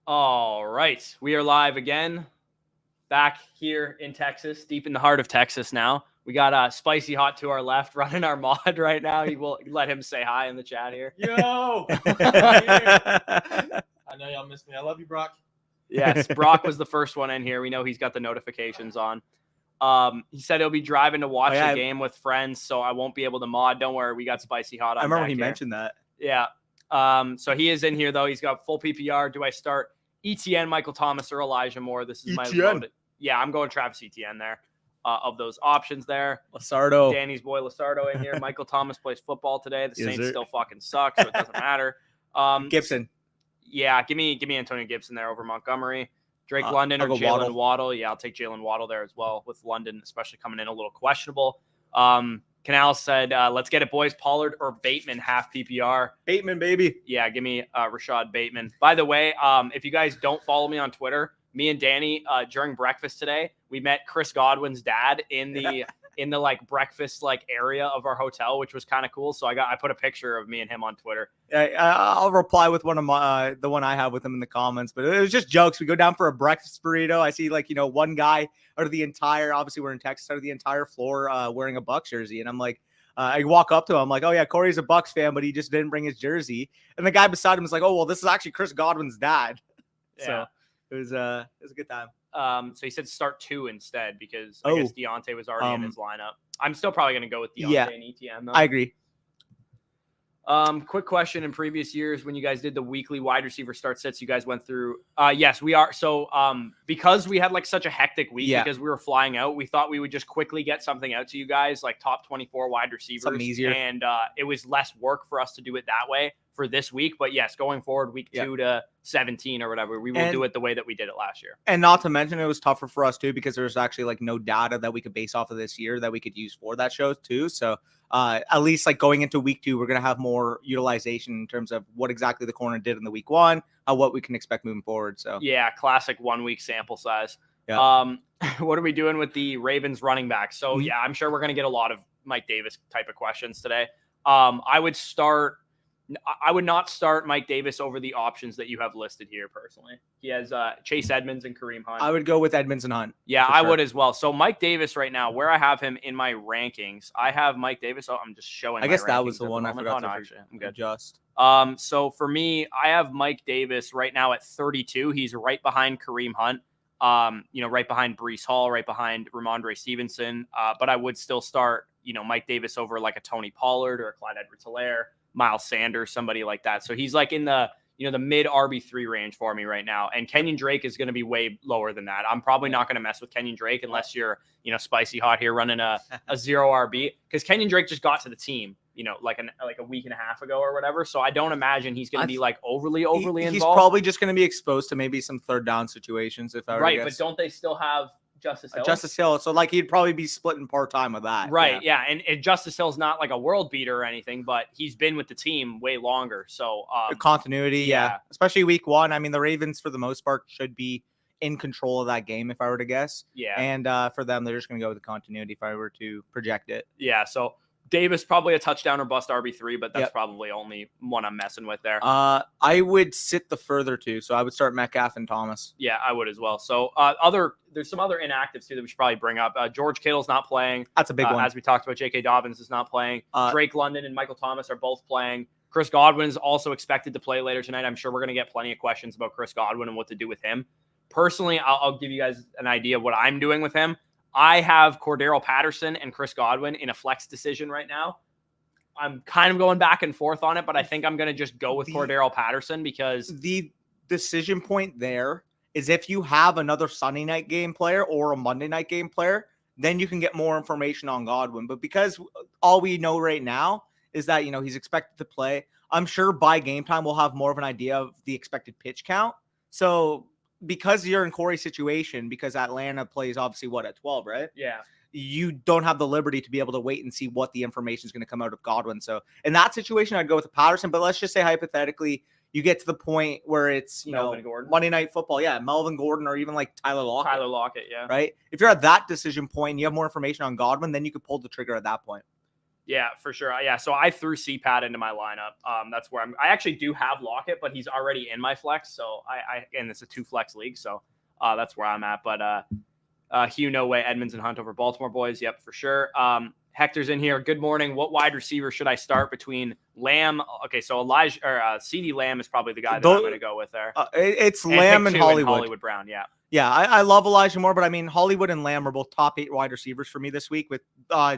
All right. We are live again. Back here in Texas, deep in the heart of Texas now. We got Spicy Hot to our left running our mod right now. He will let him say hi in the chat here. Yo! I know y'all missed me. I love you, Brock. Yes, Brock was the first one in here. We know he's got the notifications on. He said he'll be driving to watch the game with friends, so I won't be able to mod. Don't worry, we got Spicy Hot on. I remember he mentioned that. Yeah. So he is in here, though. He's got full PPR. Do I start ETN, Michael Thomas, or Elijah Moore? This is my loaded. Yeah, I'm going Travis Etienne there. Of those options there. Lasardo. Danny's boy Lasardo in here. Michael Thomas plays football today. The Saints still fucking suck, so it doesn't matter. Gibson. Yeah, give me Antonio Gibson there over Montgomery. Drake London or Jalen Waddle. Yeah, I'll take Jalen Waddle there as well, with London especially coming in a little questionable. Canal said, let's get it, boys. Pollard or Bateman, half PPR. Bateman, baby. Yeah, give me Rashad Bateman. By the way, if you guys don't follow me on Twitter, me and Danny, during breakfast today, we met Chris Godwin's dad in the like breakfast like area of our hotel, which was kind of cool. So I put a picture of me and him on Twitter. I'll reply with one of my the one I have with him in the comments, but it was just jokes. We go down for a breakfast burrito. I see one guy out of the entire, obviously we're in Texas, out of the entire floor wearing a Bucs jersey, and I'm like, I walk up to him, I'm like, oh yeah, Corey's a Bucs fan, but he just didn't bring his jersey. And the guy beside him is like, oh well, this is actually Chris Godwin's dad. Yeah. So it was a good time. So he said start 2 instead because I guess Deontay was already in his lineup. I'm still probably going to go with Deontay and ETN though. I agree. Quick question: in previous years, when you guys did the weekly wide receiver start sets, you guys went through. Yes, we are. So, because we had like such a hectic week because we were flying out, we thought we would just quickly get something out to you guys, like top 24 wide receivers, something easier, and it was less work for us to do it that way for this week. But yes, going forward, week 2 to 17 or whatever, we will do it the way that we did it last year. And not to mention, it was tougher for us too because there's actually like no data that we could base off of this year that we could use for that show too. So at least like going into week 2, we're going to have more utilization in terms of what exactly the corner did in the week 1, what we can expect moving forward. So yeah, classic 1 week sample size. Yeah. What are we doing with the Ravens running back? So yeah, I'm sure we're going to get a lot of Mike Davis type of questions today. I would not start Mike Davis over the options that you have listed here personally. He has Chase Edmonds and Kareem Hunt. I would go with Edmonds and Hunt. Yeah, I would as well. So Mike Davis right now, where I have him in my rankings, I have Mike Davis. Oh, I'm just showing. I guess that was the one I forgot to actually, I'm good. Adjust. So for me, I have Mike Davis right now at 32. He's right behind Kareem Hunt. Right behind Breece Hall, right behind Ramondre Stevenson. But I would still start, Mike Davis over like a Tony Pollard or a Clyde Edwards-Helaire. Miles Sanders, somebody like that. So he's like in the, the mid RB3 range for me right now. And Kenyon Drake is going to be way lower than that. I'm probably not going to mess with Kenyon Drake unless you're, Spicy Hot here running a 0 RB, because Kenyon Drake just got to the team, like a week and a half ago or whatever. So I don't imagine he's going to be like overly involved. He's probably just going to be exposed to maybe some third down situations. If I were to guess. But don't they still have Justice Hill? So like he'd probably be splitting part-time with that. Right. Yeah. And Justice Hill's not like a world beater or anything, but he's been with the team way longer. So continuity. Yeah. Especially week 1. I mean, the Ravens for the most part should be in control of that game if I were to guess. Yeah. And for them, they're just going to go with the continuity if I were to project it. Yeah. So Davis probably a touchdown or bust RB3, but that's probably only one I'm messing with there. I would sit the further 2, so I would start Metcalf and Thomas. Yeah, I would as well. So there's some other inactives too that we should probably bring up. George Kittle's not playing. That's a big one. As we talked about, J.K. Dobbins is not playing. Drake London and Michael Thomas are both playing. Chris Godwin is also expected to play later tonight. I'm sure we're going to get plenty of questions about Chris Godwin and what to do with him. Personally, I'll give you guys an idea of what I'm doing with him. I have Cordero Patterson and Chris Godwin in a flex decision right now. I'm kind of going back and forth on it, but I think I'm going to just go with Cordero Patterson because the decision point there is if you have another Sunday night game player or a Monday night game player, then you can get more information on Godwin. But because all we know right now is that, he's expected to play, I'm sure by game time we'll have more of an idea of the expected pitch count. So because you're in Corey's situation, because Atlanta plays obviously at 12, right? Yeah. You don't have the liberty to be able to wait and see what the information is going to come out of Godwin. So in that situation, I'd go with the Patterson. But let's just say hypothetically, you get to the point where it's Monday Night Football, Melvin Gordon, or even like Tyler Lockett, yeah, right. If you're at that decision point and you have more information on Godwin, then you could pull the trigger at that point. Yeah, for sure. Yeah, so I threw CPAT into my lineup. That's where I actually do have Lockett, but he's already in my flex. So and it's a 2-flex league, so that's where I'm at. But Hugh, no way. Edmonds and Hunt over Baltimore boys. Yep, for sure. Hector's in here. Good morning. What wide receiver should I start between Lamb? Okay, so Elijah or CD Lamb is probably the guy that I'm going to go with there. It's Lamb and Hollywood Brown. Yeah. Yeah, I love Elijah Moore, but I mean, Hollywood and Lamb are both top 8 wide receivers for me this week, with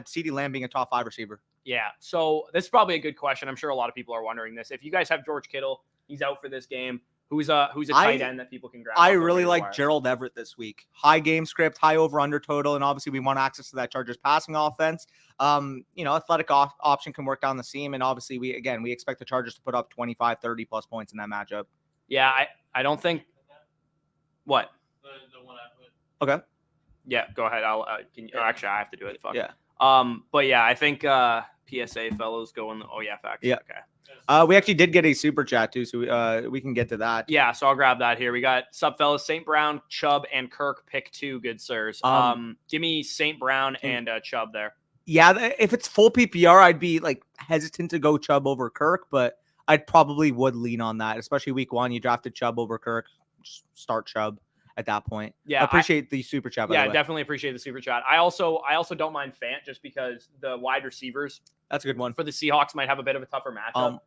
CD Lamb being a top 5 receiver. Yeah, so this is probably a good question. I'm sure a lot of people are wondering this. If you guys have George Kittle, he's out for this game. Who's a tight end that people can grab? I really like Gerald Everett this week. High game script, high over/under total, and obviously we want access to that Chargers passing offense. Athletic option can work down the seam, and obviously we expect the Chargers to put up 25, 30 plus points in that matchup. Yeah, I don't think what the one I put. Okay. Yeah, go ahead. Actually, I have to do it. Fuck. Yeah. But yeah, I think PSA fellows going. Oh yeah, facts. Yeah. Okay. We actually did get a super chat too, so we can get to that. Yeah, so I'll grab that here. We got Sup fellas, St. Brown, Chubb, and Kirk. Pick 2, good sirs. Give me St. Brown and Chubb there. Yeah, if it's full PPR, I'd be like hesitant to go Chubb over Kirk, but I probably would lean on that, especially week 1. You drafted Chubb over Kirk, just start Chubb at that point. Yeah, I appreciate the super chat. Yeah, definitely appreciate the super chat. I also don't mind Fant just because the wide receivers. That's a good one for the Seahawks. Might have a bit of a tougher matchup.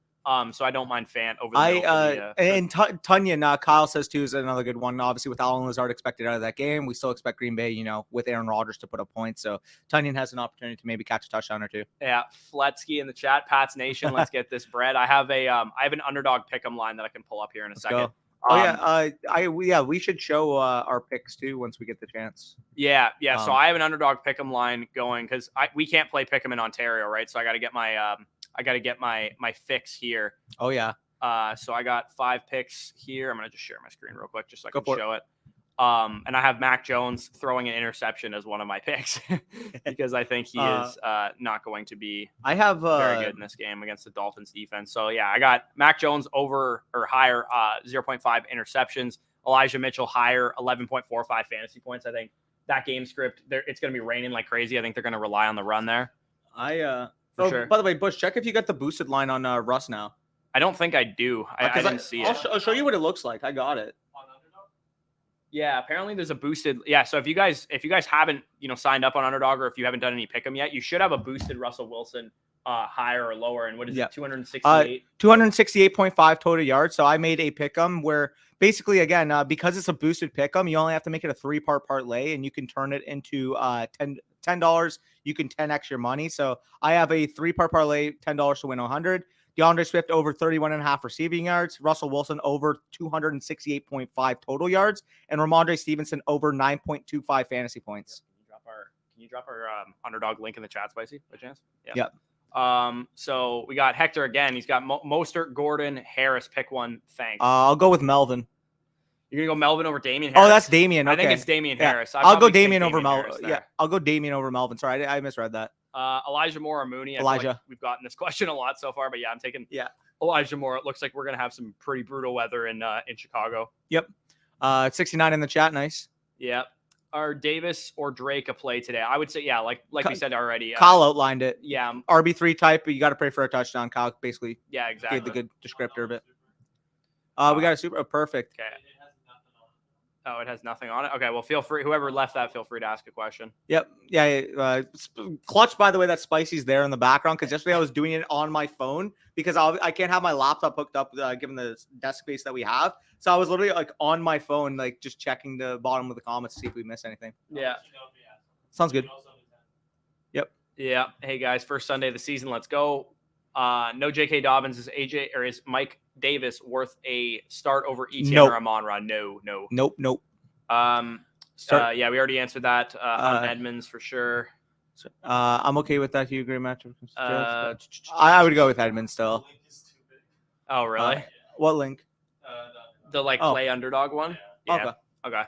So I don't mind Fant over. And Tunyon, Kyle says too, is another good one. Obviously, with Allen Lazard expected out of that game, we still expect Green Bay, with Aaron Rodgers to put up points. So Tunyon has an opportunity to maybe catch a touchdown or two. Yeah, Fletsky in the chat, Pats Nation. Let's get this bread. I have an underdog pick'em line that I can pull up here in a second. Go. We should show our picks too once we get the chance. Yeah. So I have an underdog pick'em line going because we can't play pick'em in Ontario, right? So I got to get my fix here. Oh yeah. So I got 5 picks here. I'm gonna just share my screen real quick just so I can show it. And I have Mac Jones throwing an interception as one of my picks because I think he is not going to be very good in this game against the Dolphins defense. So yeah, I got Mac Jones over or higher 0.5 interceptions. Elijah Mitchell higher 11.45 fantasy points. I think that game script it's going to be raining like crazy. I think they're going to rely on the run there. For sure. By the way, Bush, check if you got the boosted line on Russ now. I don't think I do. I didn't see it. I'll show you what it looks like. I got it. Yeah, apparently there's a boosted. Yeah, so if you guys haven't signed up on Underdog or if you haven't done any pick'em yet, you should have a boosted Russell Wilson higher or lower. And what is it? 268. 268.5 total yards. So I made a pick'em where basically again because it's a boosted pick'em, you only have to make it a 3-part parlay and you can turn it into $10. You can 10x your money. So I have a 3-part parlay, $10 to win 100. DeAndre Swift over 31.5 receiving yards. Russell Wilson over 268.5 total yards. And Ramondre Stevenson over 9.25 fantasy points. Can you drop our Underdog link in the chat, Spicy, by chance? Yeah. Yep. So we got Hector again. He's got Mostert, Gordon, Harris. Pick one. Thanks. I'll go with Melvin. You're going to go Melvin over Damian Harris? Oh, that's Damian. Okay. I think it's Damian Harris. I'll go Damian over Melvin. Yeah, I'll go Damian over Melvin. Sorry, I misread that. Elijah Moore or Mooney. Elijah. We've gotten this question a lot so far, but yeah, I'm taking Elijah Moore. It looks like we're going to have some pretty brutal weather in Chicago. Yep. 69 in the chat. Nice. Yep. Are Davis or Drake a play today? I would say, yeah, like we said already. Kyle outlined it. Yeah. RB3 type, but you got to pray for a touchdown. Kyle basically exactly. gave the good descriptor of it. We got a super perfect. Okay. Oh, it has nothing on it? Okay, well, feel free. Whoever left that, feel free to ask a question. Yep. Yeah. Clutch, by the way, that Spicy's there in the background because yesterday I was doing it on my phone because I can't have my laptop hooked up given the desk space that we have. So I was literally like on my phone, like just checking the bottom of the comments to see if we missed anything. Yeah. Sounds good. Yep. Yeah. Hey, guys, first Sunday of the season. Let's go. No J.K. Dobbins. Is Mike Davis worth a start over Etienne or Amon-Ra? No. Nope. Yeah, we already answered that on Edmonds for sure. I'm okay with that. Do you agree, matchup? I would go with Edmonds still. Oh, really? What link? The play underdog one? Yeah. Okay.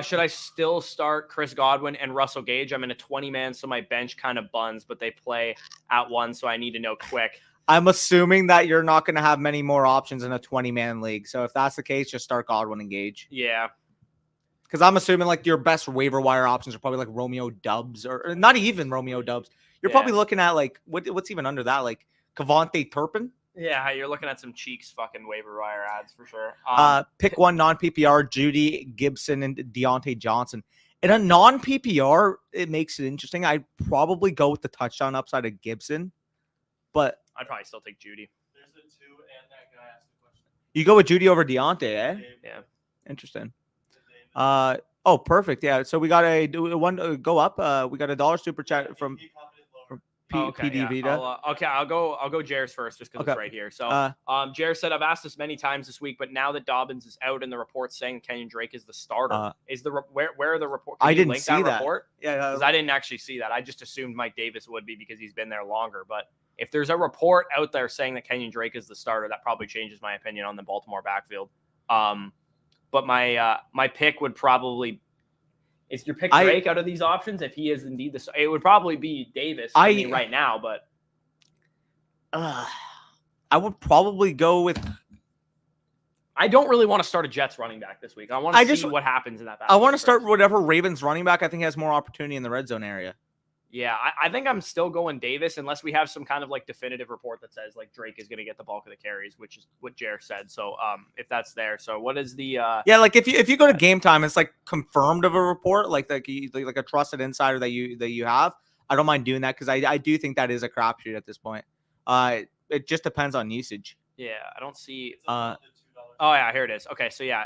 Should I still start Chris Godwin and Russell Gage? I'm in a 20-man, so my bench kind of buns, but they play at 1, so I need to know quick. I'm assuming that you're not going to have many more options in a 20-man league. So if that's the case, just start Godwin and Gage. Yeah. Because I'm assuming your best waiver wire options are probably Romeo Dubs or not even Romeo Dubs. You're probably looking at like what's even under that, like Kavonte Turpin. Yeah, you're looking at some Cheeks fucking waiver wire ads for sure. Pick one non-PPR: Judy, Gibson, and Deontay Johnson. In a non-PPR, it makes it interesting. I'd probably go with the touchdown upside of Gibson, but I'd probably still take Judy. There's the 2 and that guy asked the question. you go with Judy over Deontay, eh? Yeah. Interesting. Oh, perfect. Yeah. So we got go up. We got $1 super chat from PD Vita. I'll go Jair's first just because it's right here. So Jair said, I've asked this many times this week, but now that Dobbins is out and the report's saying Kenyon Drake is the starter, where are the report? I didn't see that report. Yeah, because I didn't actually see that. I just assumed Mike Davis would be because he's been there longer. But if there's a report out there saying that Kenyon Drake is the starter, that probably changes my opinion on the Baltimore backfield. But my pick would probably. Is your pick Drake out of these options? If he is indeed it would probably be Davis for me right now. But I would probably go with. I don't really want to start a Jets running back this week. I want to see what happens in that. I want to start whatever Ravens running back I think has more opportunity in the red zone area. Yeah, I think I'm still going Davis unless we have some kind of like definitive report that says like Drake is going to get the bulk of the carries, which is what Jair said. So if that's there, so what is the like if you go to Game Time, it's like confirmed of a report, like a trusted insider that you have. I don't mind doing that because I do think that is a crapshoot at this point. It just depends on usage. Yeah, I don't see. Oh yeah, here it is. Okay, so yeah.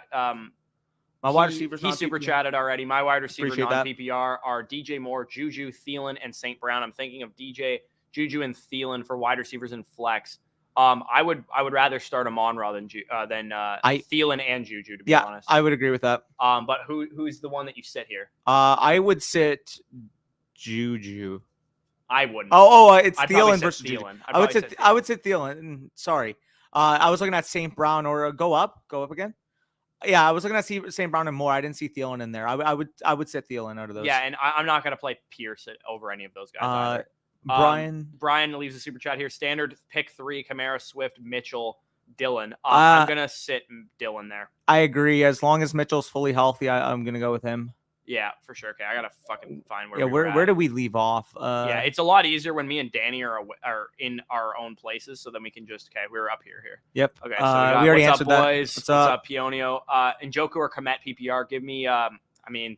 My wide receivers. He super chatted already. My wide receiver non-PPR are DJ Moore, Juju, Thielen, and St. Brown. I'm thinking of DJ, Juju, and Thielen for wide receivers and flex. I would rather start Amon-Ra than Thielen and Juju, to be honest. I would agree with that. But who's the one that you sit here? I would sit Juju. I wouldn't. It's Thielen versus Thielen. Juju. I would sit Thielen. Sorry. I was looking at St. Brown or go up again. Yeah, I was looking at St. Brown and Moore. I didn't see Thielen in there. I would sit Thielen out of those. Yeah, and I'm not going to play Pierce over any of those guys. Brian leaves a super chat here. Standard pick 3: Kamara, Swift, Mitchell, Dylan. I'm going to sit Dylan there. I agree. As long as Mitchell's fully healthy, I'm going to go with him. Yeah, for sure. Okay, I gotta fucking find where. Yeah, where do we leave off? Yeah, it's a lot easier when me and Danny are in our own places, so then we can just we're up here. Yep. Okay, so we already what's answered up, boys? That. What's up, Pionio? Njoku or Komet PPR? Give me. I mean,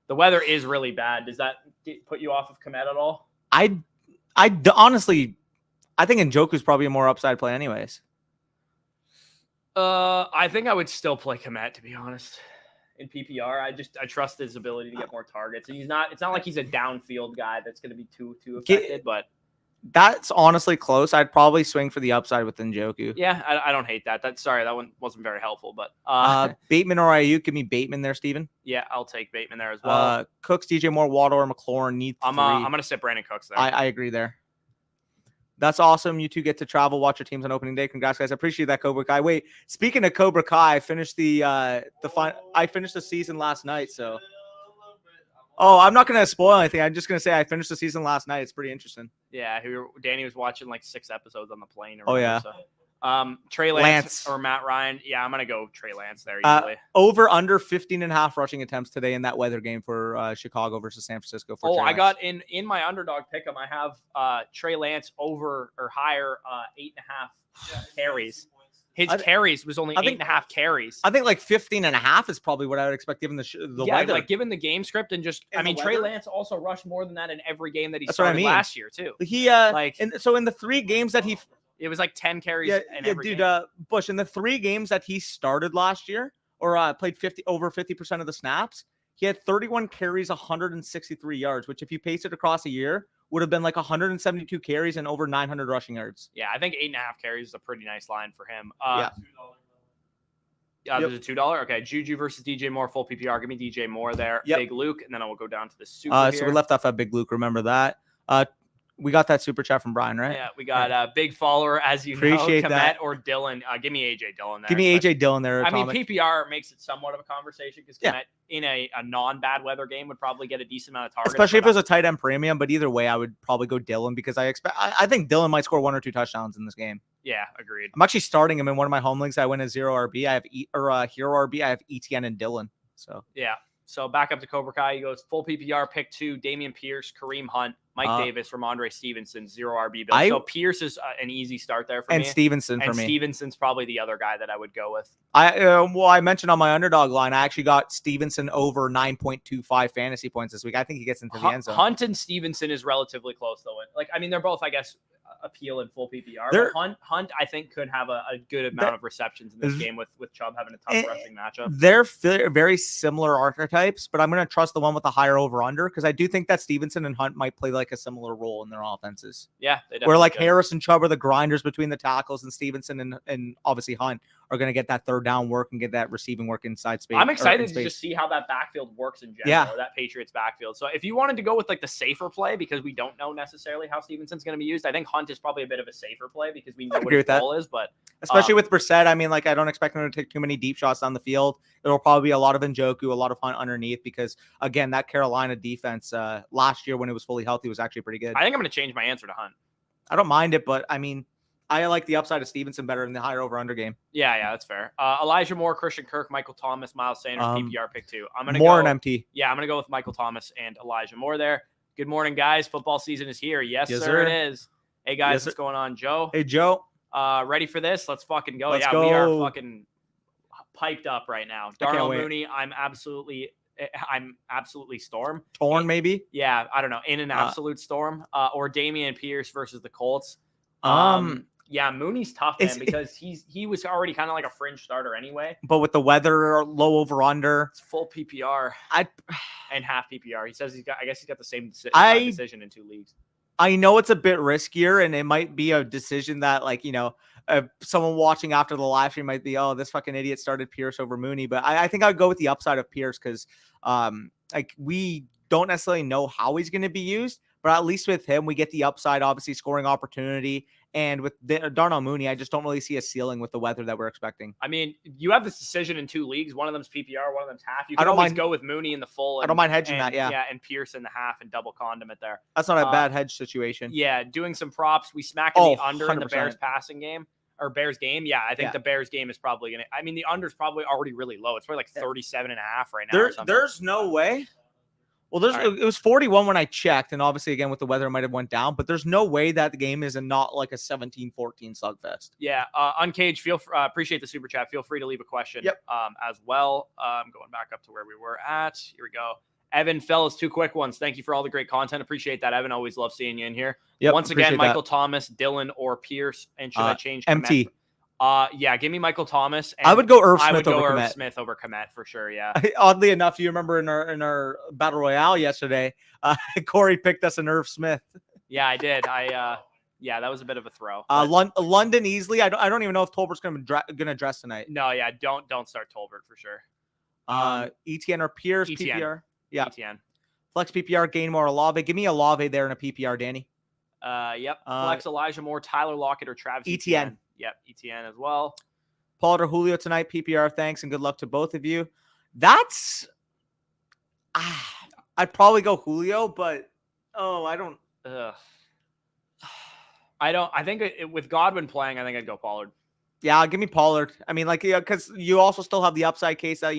the weather is really bad. Does that put you off of Komet at all? I honestly, I think Njoku's probably a more upside play, anyways. I think I would still play Komet, to be honest. In PPR, I trust his ability to get more targets. And it's not like he's a downfield guy that's going to be too affected, but that's honestly close. I'd probably swing for the upside with Njoku. Yeah, I don't hate that. That one wasn't very helpful, but Bateman or Ayuk, give me Bateman there, Steven. Yeah, I'll take Bateman there as well. Cooks, DJ Moore, Waddle, or McLaurin need 3. I'm going to sit Brandon Cooks there. I agree there. That's awesome. You two get to travel, watch your teams on opening day. Congrats, guys. I appreciate that, Cobra Kai. Wait, speaking of Cobra Kai, I finished I finished the season last night. So, I'm not gonna spoil anything. I'm just gonna say I finished the season last night. It's pretty interesting. Yeah, Danny was watching like 6 episodes on the plane. So. Trey Lance or Matt Ryan. Yeah, I'm gonna go Trey Lance there easily. Over under 15.5 rushing attempts today in that weather game for Chicago versus San Francisco. I got in my underdog pick'em. I have Trey Lance over or higher 8.5 carries. His carries was only 8.5 carries. I think like 15.5 is probably what I would expect given the weather. Like given the game script and just Trey Lance also rushed more than that in every game that he started last year too. He in the 3 games that he. It was like 10 carries in every game. Bush, in the 3 games that he started last year or played over 50% of the snaps, he had 31 carries, 163 yards, which if you pace it across a year would have been like 172 carries and over 900 rushing yards. Yeah, I think 8.5 carries is a pretty nice line for him. There's a $2. Okay, Juju versus DJ Moore, full PPR. Give me DJ Moore there. Yep. Big Luke, and then I will go down to the super So we left off at Big Luke. Remember that. We got that super chat from Brian, right? Yeah, we got a big follower, as you Appreciate know, Komet that. or Dylan. Give me AJ Dillon there. Give me AJ Dillon there. I mean, PPR makes it somewhat of a conversation because Komet in a non-bad weather game would probably get a decent amount of targets. Especially if it was a tight end premium, but either way, I would probably go Dillon because I think Dillon might score 1 or 2 touchdowns in this game. Yeah, agreed. I'm actually starting him in one of my home leagues. I win a 0 RB. I have Hero RB. I have ETN and Dillon. So yeah. So back up to Cobra Kai. He goes full PPR, pick 2, Damian Pierce, Kareem Hunt, Mike Davis, Ramondre Stevenson, 0 RB build. So Pierce is an easy start there for me. And Stevenson for me. Stevenson's probably the other guy that I would go with. I mentioned on my underdog line, I actually got Stevenson over 9.25 fantasy points this week. I think he gets into the end zone. Hunt and Stevenson is relatively close, though. Like, I mean, they're both, I guess, appeal in full PPR. But Hunt, I think, could have a good amount of receptions in this game with Chubb having a tough rushing matchup. They're very similar archetypes, but I'm going to trust the one with the higher over-under because I do think that Stevenson and Hunt might play like a similar role in their offenses. Yeah, they definitely where like could. Harris and Chubb are the grinders between the tackles, and Stevenson and obviously Hunt are going to get that third down work and get that receiving work inside space. I'm excited to just see how that backfield works in general, or that Patriots backfield. So if you wanted to go with like the safer play, because we don't know necessarily how Stevenson's going to be used, I think Hunt is probably a bit of a safer play because we know what his role is. But especially with Brissett, I mean, like I don't expect him to take too many deep shots down the field. It'll probably be a lot of Njoku, a lot of Hunt underneath because again, that Carolina defense last year when it was fully healthy was actually pretty good. I think I'm going to change my answer to Hunt. I don't mind it, but I mean, I like the upside of Stevenson better in the higher over-under game. Yeah, that's fair. Elijah Moore, Christian Kirk, Michael Thomas, Miles Sanders, PPR pick 2. I'm gonna Moore and MT. Yeah, I'm gonna go with Michael Thomas and Elijah Moore there. Good morning, guys. Football season is here. Yes, sir, it is. Hey guys, what's going on, Joe? Hey Joe. Ready for this? Let's fucking go. Let's go. We are fucking piped up right now. Darnell Mooney, I'm absolutely storm. Torn, maybe? Yeah, I don't know. In an absolute storm. Or Damian Pierce versus the Colts. Yeah, Mooney's tough, man, because he was already kind of like a fringe starter anyway. But with the weather, low over under, it's full PPR and half PPR. He says he's got the same decision in 2 leagues. I know it's a bit riskier, and it might be a decision that, like, someone watching after the live stream might be, oh, this fucking idiot started Pierce over Mooney. But I think I'd go with the upside of Pierce because, like, we don't necessarily know how he's going to be used, but at least with him, we get the upside, obviously scoring opportunity. And with Darnell Mooney, I just don't really see a ceiling with the weather that we're expecting. I mean, you have this decision in 2 leagues. One of them's PPR, one of them's half. You can always go with Mooney in the full. I don't mind hedging that, yeah. Yeah, and Pierce in the half and double condiment there. That's not a bad hedge situation. Yeah, doing some props. We smack in the under 100%. In the Bears passing game. Or Bears game. Yeah, I think the Bears game is probably going to – I mean, the under's probably already really low. It's probably like 37.5 right now. There's no way – well, it was 41 when I checked, and obviously, again, with the weather, it might have went down, but there's no way that the game is not like a 17-14 slugfest. Yeah, Uncaged, appreciate the super chat. Feel free to leave a question as well. Going back up to where we were at. Here we go. Evan, fellas, 2 quick ones. Thank you for all the great content. Appreciate that, Evan. Always love seeing you in here. Yep, once again, Michael Thomas, Dylan, or Pierce, and should I change MT? Yeah, give me Michael Thomas. And I would go Irv Smith. I would go Irv Smith over Komet for sure. Yeah. Oddly enough, you remember in our battle royale yesterday, Corey picked us an Irv Smith. Yeah, I did. Yeah, that was a bit of a throw. London easily. I don't even know if Tolbert's going to dress tonight. No, yeah, don't start Tolbert for sure. ETN or Pierce ETN. PPR. Yeah. ETN. Flex PPR, Gainmore, Olave. Give me Olave there in a PPR, Danny. Yep. Flex Elijah Moore, Tyler Lockett, or Travis ETN. Yep, ETN as well. Pollard or Julio tonight, PPR. Thanks and good luck to both of you. That's I'd probably go Julio, but I don't. I think with Godwin playing, I think I'd go Pollard. Yeah, give me Pollard. I mean, like, because you also still have the upside case that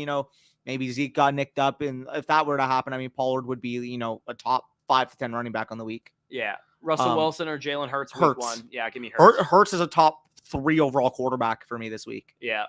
maybe Zeke got nicked up, and if that were to happen, I mean, Pollard would be a top 5 to 10 running back on the week. Yeah, Russell Wilson or Jalen Hurts. Week 1. Yeah, give me Hurts. Hurts is a top 3 overall quarterback for me this week. Yeah.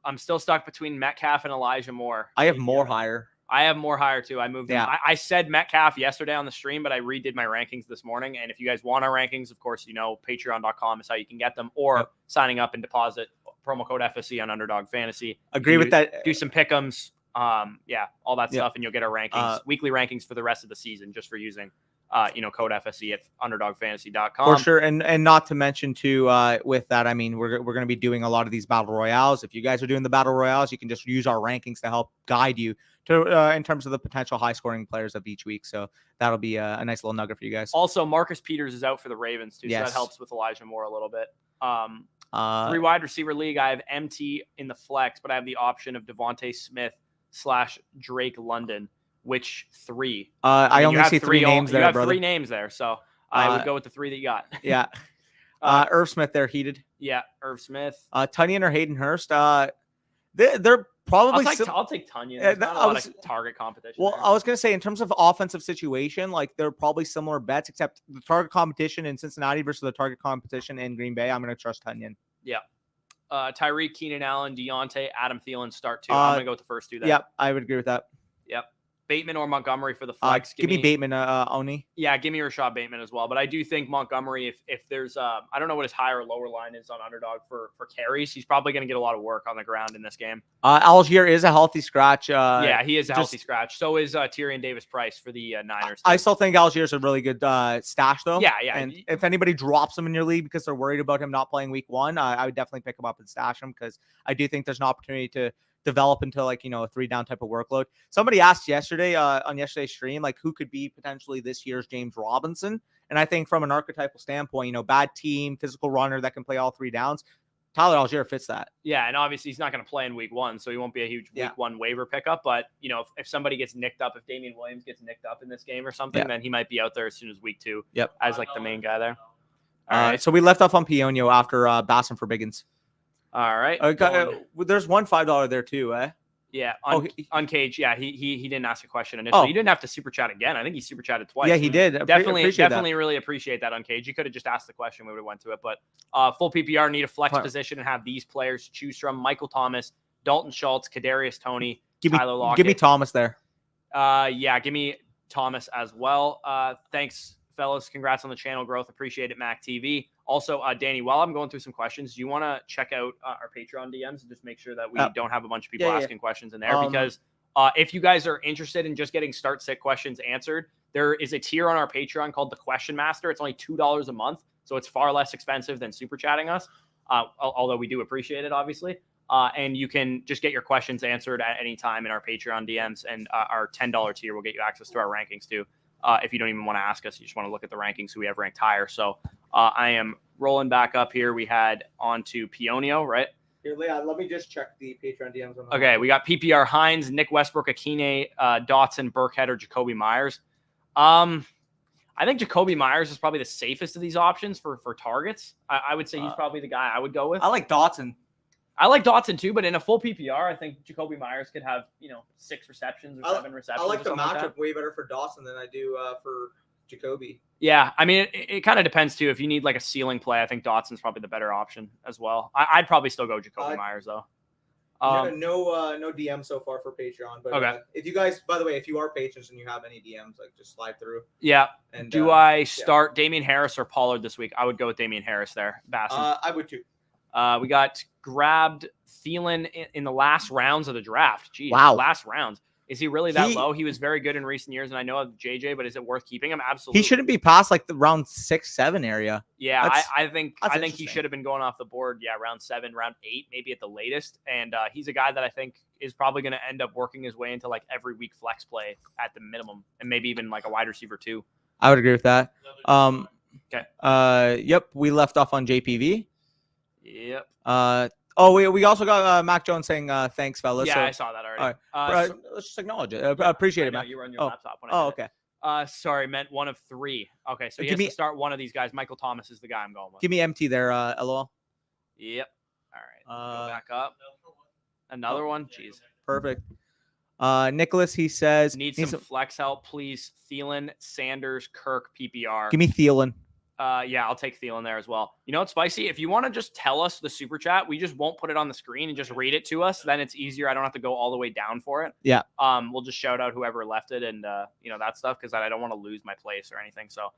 I'm still stuck between Metcalf and Elijah Moore. I have Moore higher. I have Moore higher too. I moved him. I said Metcalf yesterday on the stream, but I redid my rankings this morning. And if you guys want our rankings, of course, patreon.com is how you can get them, or signing up and deposit promo code FSC on Underdog Fantasy. Agree with that. Do some pick'ems. All that stuff, and you'll get our rankings, weekly rankings for the rest of the season just for using code FSC at underdogfantasy.com. For sure. And not to mention too, with that, I mean, we're going to be doing a lot of these battle royales. If you guys are doing the battle royales, you can just use our rankings to help guide you to in terms of the potential high scoring players of each week. So that'll be a nice little nugget for you guys. Also, Marcus Peters is out for the Ravens too. Yes. So that helps with Elijah Moore a little bit. 3 wide receiver league. I have MT in the flex, but I have the option of Devontae Smith / Drake London. Which 3? I only see 3 names there, You have brother. 3 names there, so I would go with the 3 that you got. Yeah. Irv Smith there, heated. Yeah, Irv Smith. Tunyon or Hayden Hurst. They're probably. I'll take Tunyon. There's not a lot of target competition. Well, I was going to say in terms of offensive situation, like they're probably similar bets, except the target competition in Cincinnati versus the target competition in Green Bay. I'm going to trust Tunyon. Yeah. Tyreek, Keenan Allen, Deontay, Adam Thielen start 2. I'm going to go with the first 2 there. Yep, I would agree with that. Yep. Bateman or Montgomery for the flex. Give me Bateman, Oni. Yeah, give me Rashad Bateman as well. But I do think Montgomery, if there's I don't know what his higher or lower line is on underdog for carries, he's probably going to get a lot of work on the ground in this game. Algier is a healthy scratch. Yeah, he is a healthy scratch. So is Tyrion Davis-Price for the Niners. I still think Algier is a really good stash, though. Yeah. And if anybody drops him in your league because they're worried about him not playing week 1, I would definitely pick him up and stash him because I do think there's an opportunity to develop into like, a 3-down type of workload. Somebody asked yesterday on yesterday's stream, like who could be potentially this year's James Robinson. And I think from an archetypal standpoint, bad team, physical runner that can play all 3 downs. Tyler Algier fits that. Yeah. And obviously he's not going to play in week 1, so he won't be a huge week 1 waiver pickup. But if somebody gets nicked up, if Damian Williams gets nicked up in this game or something, then he might be out there as soon as week 2. Yep. As like the main guy there. All right. So we left off on Pionio after Basson for Biggins. All right. There's one $5 there too, eh? Yeah, Uncaged. Yeah, he didn't ask a question initially. You didn't have to super chat again. I think he super chatted twice. Yeah, he did. Definitely really appreciate that, Uncaged. You could have just asked the question. We would have went to it. But full PPR, need a flex position and have these players to choose from: Michael Thomas, Dalton Schultz, Kadarius Toney, Tyler Lockett. Give me Thomas there. Yeah, give me Thomas as well. Thanks, fellas. Congrats on the channel growth. Appreciate it, Mac TV. Also, Danny, while I'm going through some questions, do you want to check out our Patreon DMs and just make sure that we don't have a bunch of people asking questions in there? Because if you guys are interested in just getting start sit questions answered, there is a tier on our Patreon called the Question Master. It's only $2 a month, so it's far less expensive than super chatting us, although we do appreciate it, obviously. And you can just get your questions answered at any time in our Patreon DMs, and our $10 tier will get you access to our rankings too. If you don't even want to ask us, you just want to look at the rankings, so we have ranked higher. So I am rolling back up here. We had on to Pionio, right? Here, Leon, let me just check the Patreon DMs. Okay, we got PPR Hines, Nick Westbrook, Akine, Dotson, Burkhead, or Jacoby Myers. I think Jacoby Myers is probably the safest of these options for targets. I would say he's probably the guy I would go with. I like Dotson. I like Dotson too, but in a full PPR, I think Jacoby Myers could have 6 receptions or 7 receptions. I like the matchup way better for Dotson than I do for Jacoby. Yeah, I mean, it kind of depends too. If you need like a ceiling play, I think Dotson's probably the better option as well. I'd probably still go Jacoby Myers though. No DM so far for Patreon, but okay. If you guys, by the way, if you are patrons and you have any DMs, like just slide through. Yeah. And do I start Damian Harris or Pollard this week? I would go with Damian Harris there. Basson. I would too. We got grabbed Thielen in the last rounds of the draft. Jeez, wow. Last rounds. Is he really that low? He was very good in recent years, and I know of JJ, but is it worth keeping him? Absolutely. He shouldn't be past like the round 6-7 area. Yeah, I think he should have been going off the board. Yeah, round 7, round 8, maybe at the latest. And he's a guy that I think is probably going to end up working his way into like every week flex play at the minimum, and maybe even like a wide receiver too. I would agree with that. Okay. Yep. We left off on JPV. Yep. We also got Mac Jones saying thanks, fellas. Yeah, I saw that already. All right. Let's just acknowledge it. Appreciate it, Mac. You were on your laptop when I did okay. Sorry, meant one of 3. Okay, so he has to start one of these guys. Michael Thomas is the guy I'm going with. Give me MT there, LOL. Yep. All right. Go back up. Another one. Jeez. Perfect. Nicholas, he says need some flex help, please. Thielen, Sanders, Kirk, PPR. Give me Thielen. Yeah, I'll take Thielen there as well. You know what's spicy? If you want to just tell us the super chat, we just won't put it on the screen and just read it to us. Then it's easier. I don't have to go all the way down for it. Yeah. We'll just shout out whoever left it and that stuff because I don't want to lose my place or anything. So.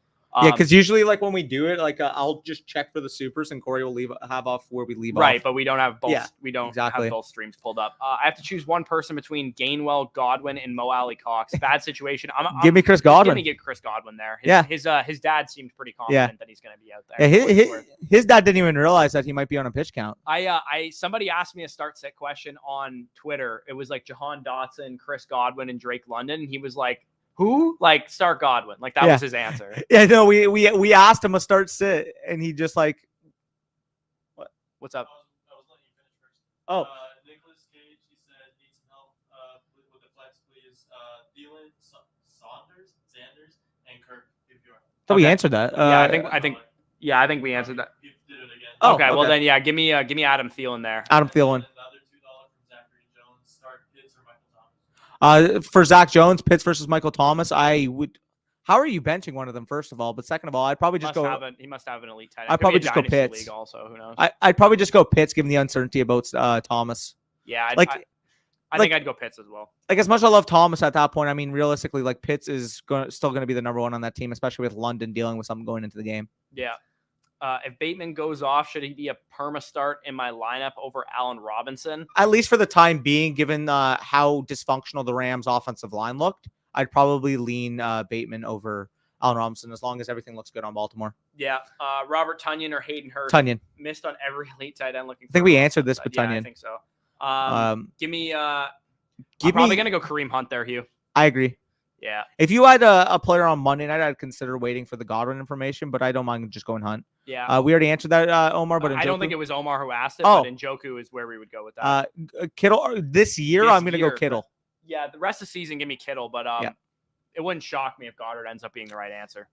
Yeah, because usually, like when we do it, like I'll just check for the supers, and Corey will have off where we leave off. Right, but we don't have both. Yeah, we don't have both streams pulled up. I have to choose one person between Gainwell, Godwin, and Mo Alley Cox. Bad situation. Give me Chris Godwin. Give Chris Godwin there. His dad seemed pretty confident that he's going to be out there. Yeah, his dad didn't even realize that he might be on a pitch count. Somebody asked me a start sit question on Twitter. It was like Jahan Dotson, Chris Godwin, and Drake London, and he was like, who? Like start Godwin. Like that was his answer. Yeah, no, we asked him a start sit and he just like what's up? I was letting you finish first. Oh. Nicholas Cage, he said needs some help with the flex, please. Thielen, Sanders, and Kirk PPR. So we answered that. I think we answered that. You did it again. Okay, well then give me Adam Thielen there. Adam Thielen. Another $2 from Zachary Jones. Start For Zach Jones, Pitts versus Michael Thomas, I would. How are you benching one of them? First of all, but second of all, I'd probably just go. He must have an elite tight end. I'd probably just go Dynasty Pitts. League also, who knows? I'd probably just go Pitts, given the uncertainty about Thomas. Yeah, I Like- think I'd go Pitts as well. Like, as much as I love Thomas at that point, I mean, realistically, like, Pitts is still going to be the number one on that team, especially with London dealing with something going into the game. Yeah. If Bateman goes off, should he be a perma start in my lineup over Allen Robinson? At least for the time being, given how dysfunctional the Rams' offensive line looked, I'd probably lean Bateman over Allen Robinson as long as everything looks good on Baltimore. Yeah. Robert Tonyan or Hayden Hurst. Tunyon. Missed on every elite tight end looking for I think we answered this, but yeah, I Tunyon. think so. Give me I'm Give probably me. gonna go Kareem Hunt there, Hugh. I agree. Yeah. If you had a player on Monday night, I'd consider waiting for the Godwin information, but I don't mind just going Hunt. Yeah. We already answered that, Omar. But I don't think it was Omar who asked it, Oh. but Njoku is where we would go with that. Kittle this year. This I'm going to go year, Kittle. Yeah, the rest of the season, give me Kittle, but Yeah. it wouldn't shock me if Goddard ends up being the right answer.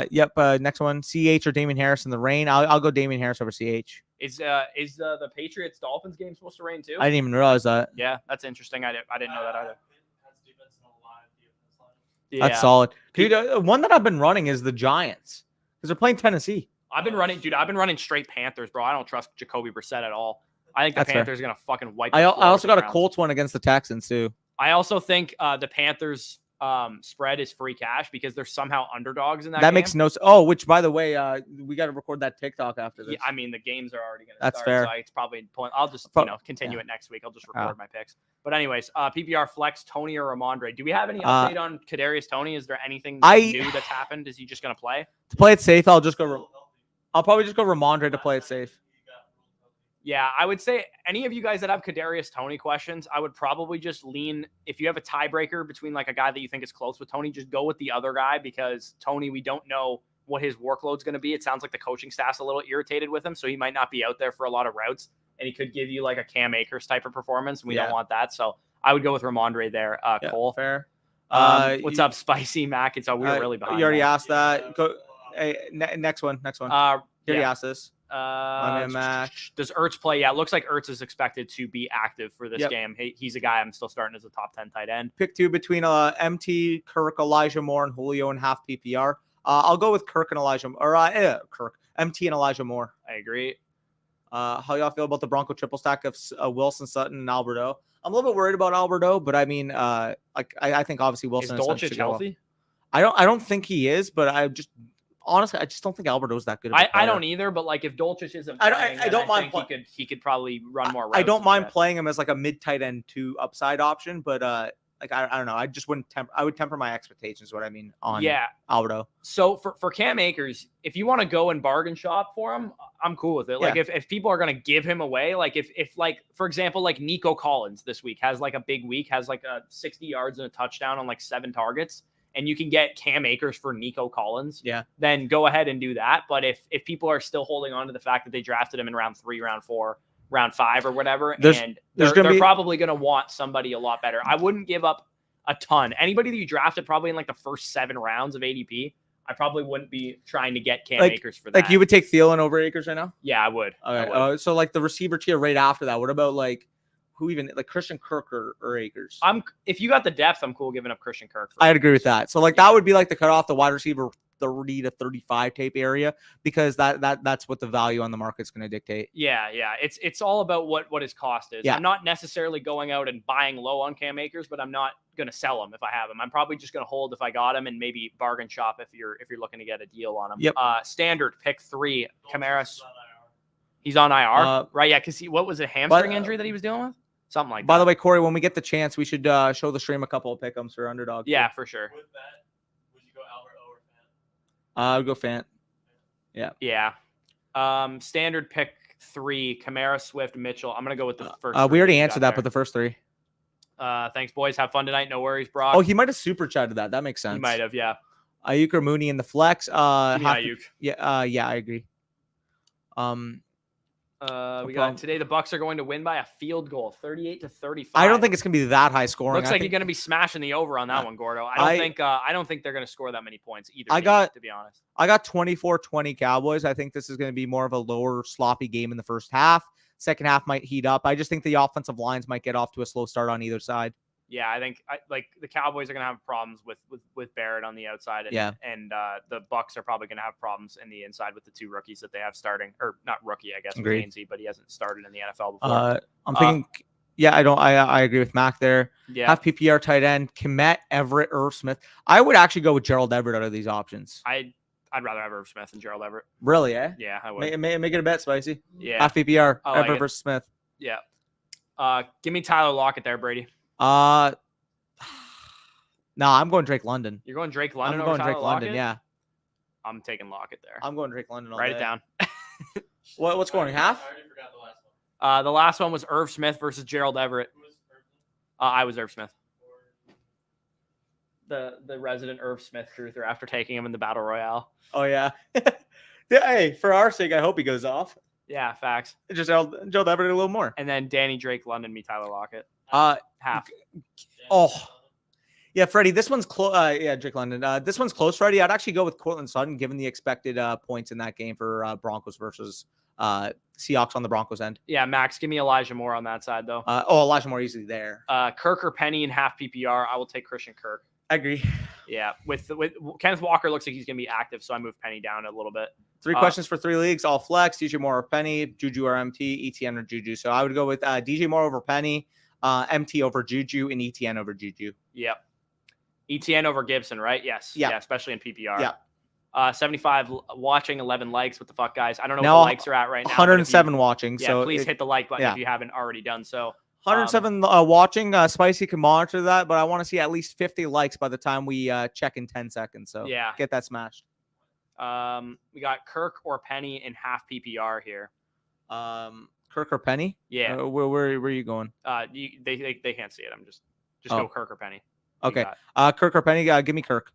Yep. Next one, CH or Damian Harris in the rain. I'll go Damian Harris over CH. Is the Patriots Dolphins game supposed to rain too? I didn't even realize that. Yeah, that's interesting. I didn't know that either. That's Yeah. solid, dude. One that I've been running is the Giants because they're playing Tennessee. I've been running straight Panthers, bro. I don't trust Jacoby Brissett at all. I think the That's fair. Panthers are gonna fucking wipe. I the floor also with the got a Browns. Colts one against the Texans too. I also think the Panthers spread is free cash because they're somehow underdogs in that. That game. makes no sense. Oh, which by the way, we got to record that TikTok after this. Yeah, I mean, the games are already going to That's start. fair. So it's probably point. I'll just continue it next week. I'll just record my picks. But anyways, PPR flex Tony or Ramondre. Do we have any update on Kadarius Tony? Is there anything new that's happened? Is he just going to play? To play it safe, I'll probably just go Ramondre to play it safe. Yeah, I would say any of you guys that have Kadarius Tony questions, I would probably just lean. If you have a tiebreaker between like a guy that you think is close with Tony, just go with the other guy because Tony, we don't know what his workload's going to be. It sounds like the coaching staff's a little irritated with him, so he might not be out there for a lot of routes, and he could give you like a Cam Akers type of performance, and we don't want that. So I would go with Ramondre there. Cole, fair. What's up, Spicy Mac? It's we're really behind. You already asked that. Go. Hey, next one. You already asked this. Does Ertz play? Yeah, it looks like Ertz is expected to be active for this game. He's a guy I'm still starting as a top 10 tight end. Pick two between MT, Kirk, Elijah Moore, and Julio in half PPR. I'll go with Kirk and Elijah, Kirk, MT and Elijah Moore. I agree. How y'all feel about the Bronco triple stack of Wilson, Sutton, and Alberto? I'm a little bit worried about Alberto, but I mean, I think obviously Wilson is and Dolchich healthy? I don't think he is, but honestly, I just don't think Alberto's that good. I don't either, but like if Dolchich isn't playing, I don't mind. He could probably run more routes. I don't mind playing him as like a mid tight end 2 upside option, but like I don't know. I just wouldn't I would temper my expectations. What I mean on Alberto. So for Cam Akers, if you want to go and bargain shop for him, I'm cool with it. Like if people are gonna give him away, like if like for example like Nico Collins this week has like a big week, has like a 60 yards and a touchdown on like 7 targets. And you can get Cam Akers for Nico Collins, then go ahead and do that. But if people are still holding on to the fact that they drafted him in round 3, round 4, round 5 or whatever, they're probably going to want somebody a lot better. I wouldn't give up a ton. Anybody that you drafted probably in like the first 7 rounds of ADP, I probably wouldn't be trying to get Cam Akers for that. Like you would take Thielen over Akers right now? Yeah, I would. All right. So like the receiver tier right after that, what about like who even like Christian Kirk or Akers? If you got the depth, I'm cool giving up Christian Kirk. I'd agree with that. So like that would be like the cutoff, the wide receiver 30 to 35 tape area, because that's what the value on the market's going to dictate. Yeah. It's all about what his cost is. Yeah. I'm not necessarily going out and buying low on Cam Akers, but I'm not going to sell him if I have him. I'm probably just going to hold if I got him and maybe bargain shop if you're looking to get a deal on him. Yep. Standard pick 3, Kamara. He's on IR, right? Yeah, because what was it, hamstring injury that he was dealing with? Something like that. By the way, Corey, when we get the chance, we should show the stream a couple of pick'ems for underdog. Yeah, for sure. With that, would you go Albert or Fant? I would go Fant. Yeah. Standard pick 3, Kamara, Swift, Mitchell. I'm gonna go with the first. We already answered that, but the first 3. Thanks, boys. Have fun tonight. No worries, Brock. Oh, he might have super chatted that. That makes sense. He might have, yeah. Ayuk or Mooney in the flex. Ayuk. Yeah, I agree. We got today. The Bucks are going to win by a field goal, 38-35. I don't think it's gonna be that high scoring. Looks like you're going to be smashing the over on that one, Gordo. I don't think they're going to score that many points either. To be honest. I got 24-20 Cowboys. I think this is going to be more of a lower, sloppy game in the first half. Second half might heat up. I just think the offensive lines might get off to a slow start on either side. Yeah, I think like the Cowboys are going to have problems with Barrett on the outside, and the Bucks are probably going to have problems in the inside with the 2 rookies that they have starting, or not rookie, I guess, Agreed. McKenzie, but he hasn't started in the NFL before. I'm thinking, I agree with Mac there. Yeah, Half PPR tight end, Komet, Everett, Irv Smith. I would actually go with Gerald Everett out of these options. I'd rather have Irv Smith than Gerald Everett. Really, eh? Yeah, I would. Make it a bet, Spicy. Yeah, half PPR, I like Everett it. versus Smith. Yeah. Give me Tyler Lockett there, Brady. No, I'm going Drake London. You're going Drake London. I'm going over Drake Tyler London. Lockett? Yeah, I'm taking Lockett there. I'm going Drake London. Write it down. What's going half? I already forgot the last one. The last one was Irv Smith versus Gerald Everett. Who was Irv Smith? I was Irv Smith. Or- The resident Irv Smith truther after taking him in the battle royale. Oh yeah. Hey, for our sake, I hope he goes off. Yeah, facts. Just Gerald Everett a little more. And then Danny Drake London, me Tyler Lockett. Half. Oh. Yeah, Freddie, this one's close. Yeah, Drake London. This one's close, Freddie. I'd actually go with Cortland Sutton, given the expected points in that game for Broncos versus Seahawks on the Broncos end. Yeah, Max, give me Elijah Moore on that side, though. Elijah Moore easily there. Kirk or Penny in half PPR. I will take Christian Kirk. I agree. Yeah, with Kenneth Walker looks like he's going to be active, so I move Penny down a little bit. 3 questions for 3 leagues, all flex. DJ Moore or Penny, Juju or MT, ETN or Juju. So I would go with DJ Moore over Penny, MT over Juju, and ETN over Juju. Yep. ETN over Gibson, right? Yes. Yeah. Yeah, especially in PPR. Yeah. 75 watching, 11 likes. What the fuck, guys? I don't know Now, what the likes are at right now. 107 watching. Yeah, So please hit the like button yeah. if you haven't already done so. 107 watching. Spicy can monitor that, but I want to see at least 50 likes by the time we check in 10 seconds. So Yeah. get that smashed. We got Kirk or Penny in half PPR here. Kirk or Penny? Yeah. Where are you going? They can't see it. I'm just go Kirk or Penny. What do you Okay. got? Kirk or Penny? Give me Kirk.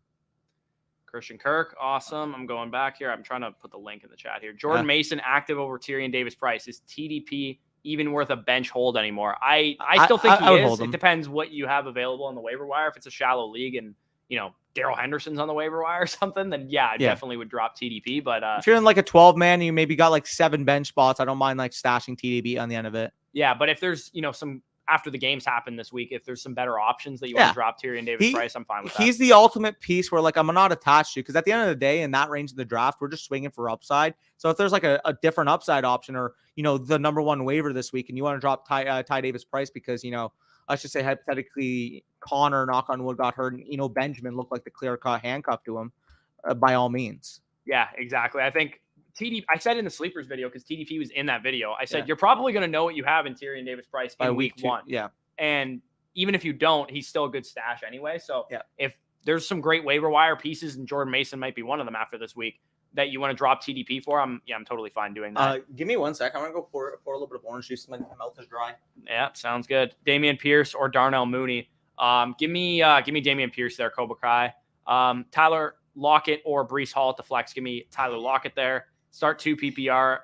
Christian Kirk, awesome. I'm going back here. I'm trying to put the link in the chat here. Jordan Mason active over Tyrion Davis Price. Is TDP even worth a bench hold anymore? I still think I would he hold is. him. It depends what you have available on the waiver wire. If it's a shallow league and Darrell Henderson's on the waiver wire or something, then I definitely would drop TDP. But if you're in like a 12-man, you maybe got like 7 bench spots. I don't mind like stashing TDP on the end of it. yeah, but if there's some after the games happen this week, if there's some better options that you want to drop Tyrion Davis Price, I'm fine with that. He's the ultimate piece where like I'm not attached to, because at the end of the day, in that range of the draft, we're just swinging for upside. So if there's like a different upside option, or the number 1 waiver this week, and you want to drop Ty Davis Price because let's just say hypothetically Connor, knock on wood, got hurt, and Benjamin looked like the clear-cut handcuff to him, by all means. Yeah, exactly. I think TDP, I said in the sleepers video, because TDP was in that video, I said, you're probably going to know what you have in Tyrion Davis Price by week 1. Yeah. And even if you don't, he's still a good stash anyway. So if there's some great waiver wire pieces, and Jordan Mason might be one of them after this week, that you want to drop TDP for, I'm totally fine doing that. Give me 1 sec. I'm going to go pour a little bit of orange juice. My mouth is dry. Yeah, sounds good. Damian Pierce or Darnell Mooney. Give me Damian Pierce there, Cobra Kai. Tyler Lockett or Breece Hall at the flex. Give me Tyler Lockett there. Start 2 PPR.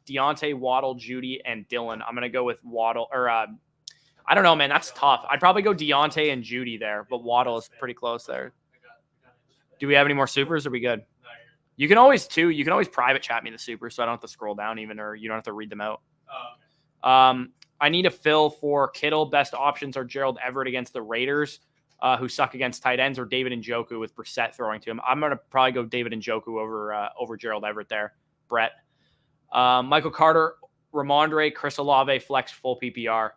Deontay, Waddle, Judy, and Dylan. I'm gonna go with Waddle, or I don't know, man. That's tough. I'd probably go Deontay and Judy there, but Waddle is pretty close there. Do we have any more supers? Or are we good? You can always private chat me the supers, so I don't have to scroll down even, or you don't have to read them out. I need a fill for Kittle. Best options are Gerald Everett against the Raiders, who suck against tight ends, or David Njoku with Brissett throwing to him. I'm going to probably go David Njoku over Gerald Everett there. Brett. Michael Carter, Ramondre, Chris Olave, flex full PPR.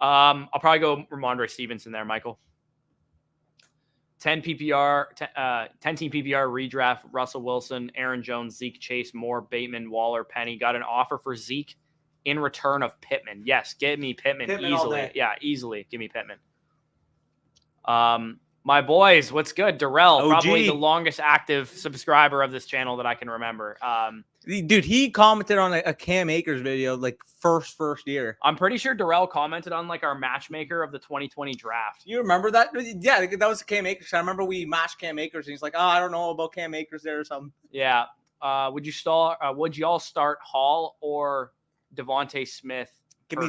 I'll probably go Ramondre Stevenson there, Michael. 10 PPR, 10-team PPR redraft, Russell Wilson, Aaron Jones, Zeke, Chase, Moore, Bateman, Waller, Penny. Got an offer for Zeke in return of Pittman. Yes, give me Pittman easily. Yeah, easily. Give me Pittman. My boys, what's good? Darrell, probably the longest active subscriber of this channel that I can remember. Dude, he commented on a Cam Akers video like first year. I'm pretty sure Darrell commented on like our matchmaker of the 2020 draft. You remember that? Yeah, that was Cam Akers. I remember we matched Cam Akers, and he's like, "Oh, I don't know about Cam Akers there or something." Yeah. Would you all start Hall or Devontae Smith? Give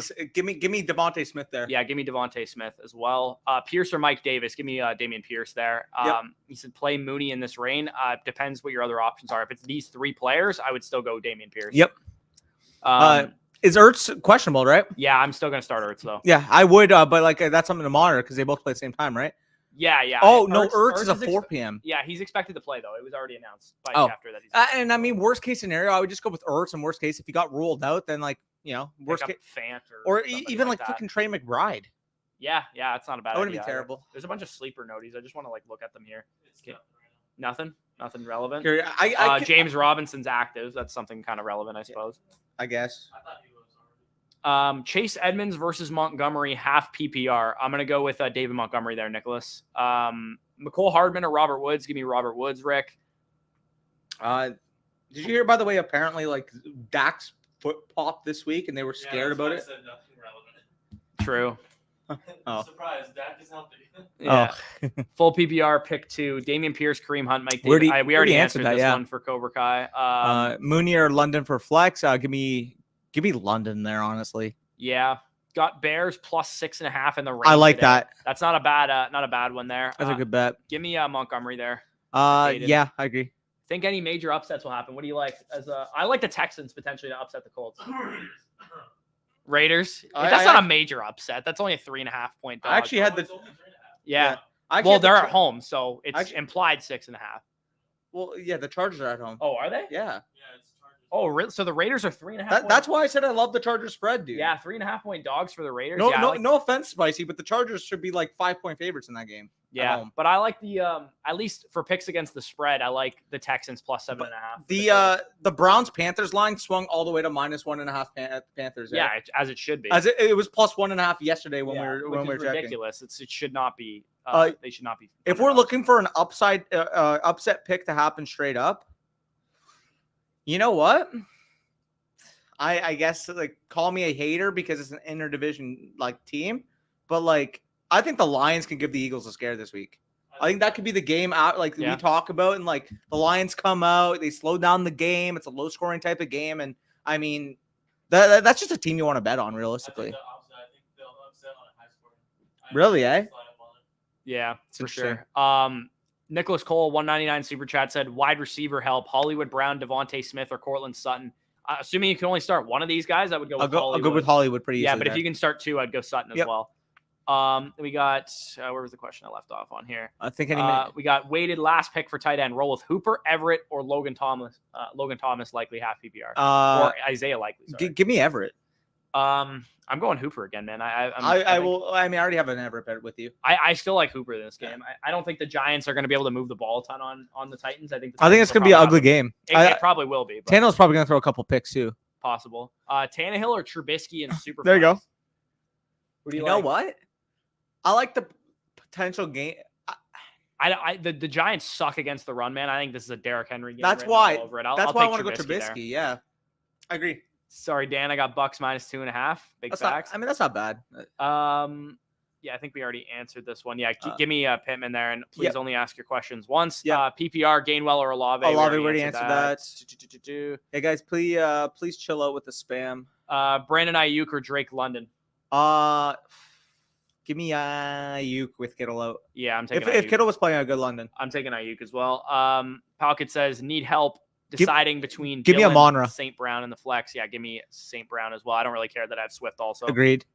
me Devontae Smith there. Yeah, give me Devontae Smith as well. Pierce or Mike Davis. Give me Damian Pierce there. He said play Mooney in this rain. Depends what your other options are. If it's these 3 players, I would still go Damian Pierce. Yep. Is Ertz questionable, right? Yeah, I'm still gonna start Ertz though. Yeah, I would, but like that's something to monitor because they both play at the same time, right? Yeah, yeah. Oh no, Ertz is a 4 ex- p.m. Yeah, he's expected to play though. It was already announced by Oh. Schefter that he's. And I mean, worst case scenario, I would just go with Ertz. And worst case, if he got ruled out, then like worst case, Fant or somebody even like that. fucking Trey McBride. Yeah, that's not a bad That wouldn't idea be either. terrible. There's a bunch of sleeper noties. I just want to like look at them here. It's Okay. nothing Nothing relevant. Here, James Robinson's active. That's something kind of relevant, I suppose. I guess. I thought he was already. Chase Edmonds versus Montgomery, half PPR. I'm gonna go with David Montgomery there, Nicholas. McCole Hardman or Robert Woods? Give me Robert Woods, Rick. Did you hear, by the way, apparently like Dak's foot popped this week and they were scared that's about why it? I said nothing relevant. True. Oh. Surprise, Dak is healthy. Yeah. Full PPR pick 2. Damian Pierce, Kareem Hunt, Mike We Davis. already- We already we answered answered that, this yeah. one for Cobra Kai. Mooney or London for flex? Give me London there, honestly. Yeah. Got Bears plus 6.5 in the range. I like today. that. That's not a bad one there. That's a good bet. Give me Montgomery there. Yeah, I agree. Think any major upsets will happen. What do you like? I like the Texans potentially to upset the Colts. Raiders. That's not a major upset. That's only a 3.5 point dog. I actually had the. It's only 3.5. yeah. I actually Well, had the they're Char- at home, so it's Actually- implied 6.5. Well, yeah, the Chargers are at home. Oh, are they? Yeah. Yeah, it's Chargers. Oh, really? So the Raiders are 3.5. That's why I said I love the Chargers spread, dude. Yeah, 3.5 point dogs for the Raiders. No, yeah, no, I like- no offense, Spicy, but the Chargers should be like 5-point favorites in that game. Yeah, home. but I like the at least for picks against the spread, I like the Texans plus 7.5. The Browns Panthers line swung all the way to -1.5 Panthers. yeah, as it should be. As it was plus 1.5 yesterday when Yeah, we which were is checking. ridiculous. It should not be. They should not be. If we're looking for an upset pick to happen straight up, you know what? I guess like call me a hater because it's an interdivision like team, but like I think the Lions can give the Eagles a scare this week. I think that could be the game out like we talk about, and like the Lions come out, they slow down the game. It's a low scoring type of game, and I mean that's just a team you want to bet on realistically. I think they'll upset on a high scoring. Really, eh? Yeah, for interesting. sure. Nicholas Cole, 199 super chat said wide receiver help: Hollywood Brown, Devontae Smith, or Cortland Sutton. Assuming you can only start one of these guys, I would go. I'll go with Hollywood pretty easily. Yeah, but if you can start 2, I'd go Sutton as well. We got where was the question I left off on here? I think we got weighted last pick for tight end. Roll with Hooper, Everett, or Logan Thomas. Logan Thomas likely half PPR, or Isaiah likely. Sorry. Give me Everett. I'm going Hooper again, man. I will. I mean, I already have an Everett bet with you. I still like Hooper in this game. I don't think the Giants are going to be able to move the ball a ton on the Titans. I think it's going to be an ugly game. It probably will be. But Tannehill's probably going to throw a couple picks too. possible. Tannehill or Trubisky and super. There you go. Who do You you know like? what? I like the potential game. The Giants suck against the run, man. I think this is a Derrick Henry game. That's written why. all over it. That's I'll why I take want to go Trubisky there. Trubisky. Yeah, I agree. Sorry, Dan. I got Bucks minus 2.5. Big That's facts. not. I mean, that's not bad. Yeah, I think we already answered this one. Yeah, give me Pittman there, and please Yep. only ask your questions once. Yep. PPR, Gainwell or Olave. Olave already answered that. that. Hey guys, please chill out with the spam. Brandon Ayuk or Drake London. Give me Ayuk with Kittle out. Yeah, I'm taking If Ayuk. Kittle was playing a good London, I'm taking Ayuk as well. Palkett says need help deciding between give me a Dillon, Monra. St. Brown, and the flex. Yeah, give me St. Brown as well. I don't really care that I have Swift also. agreed.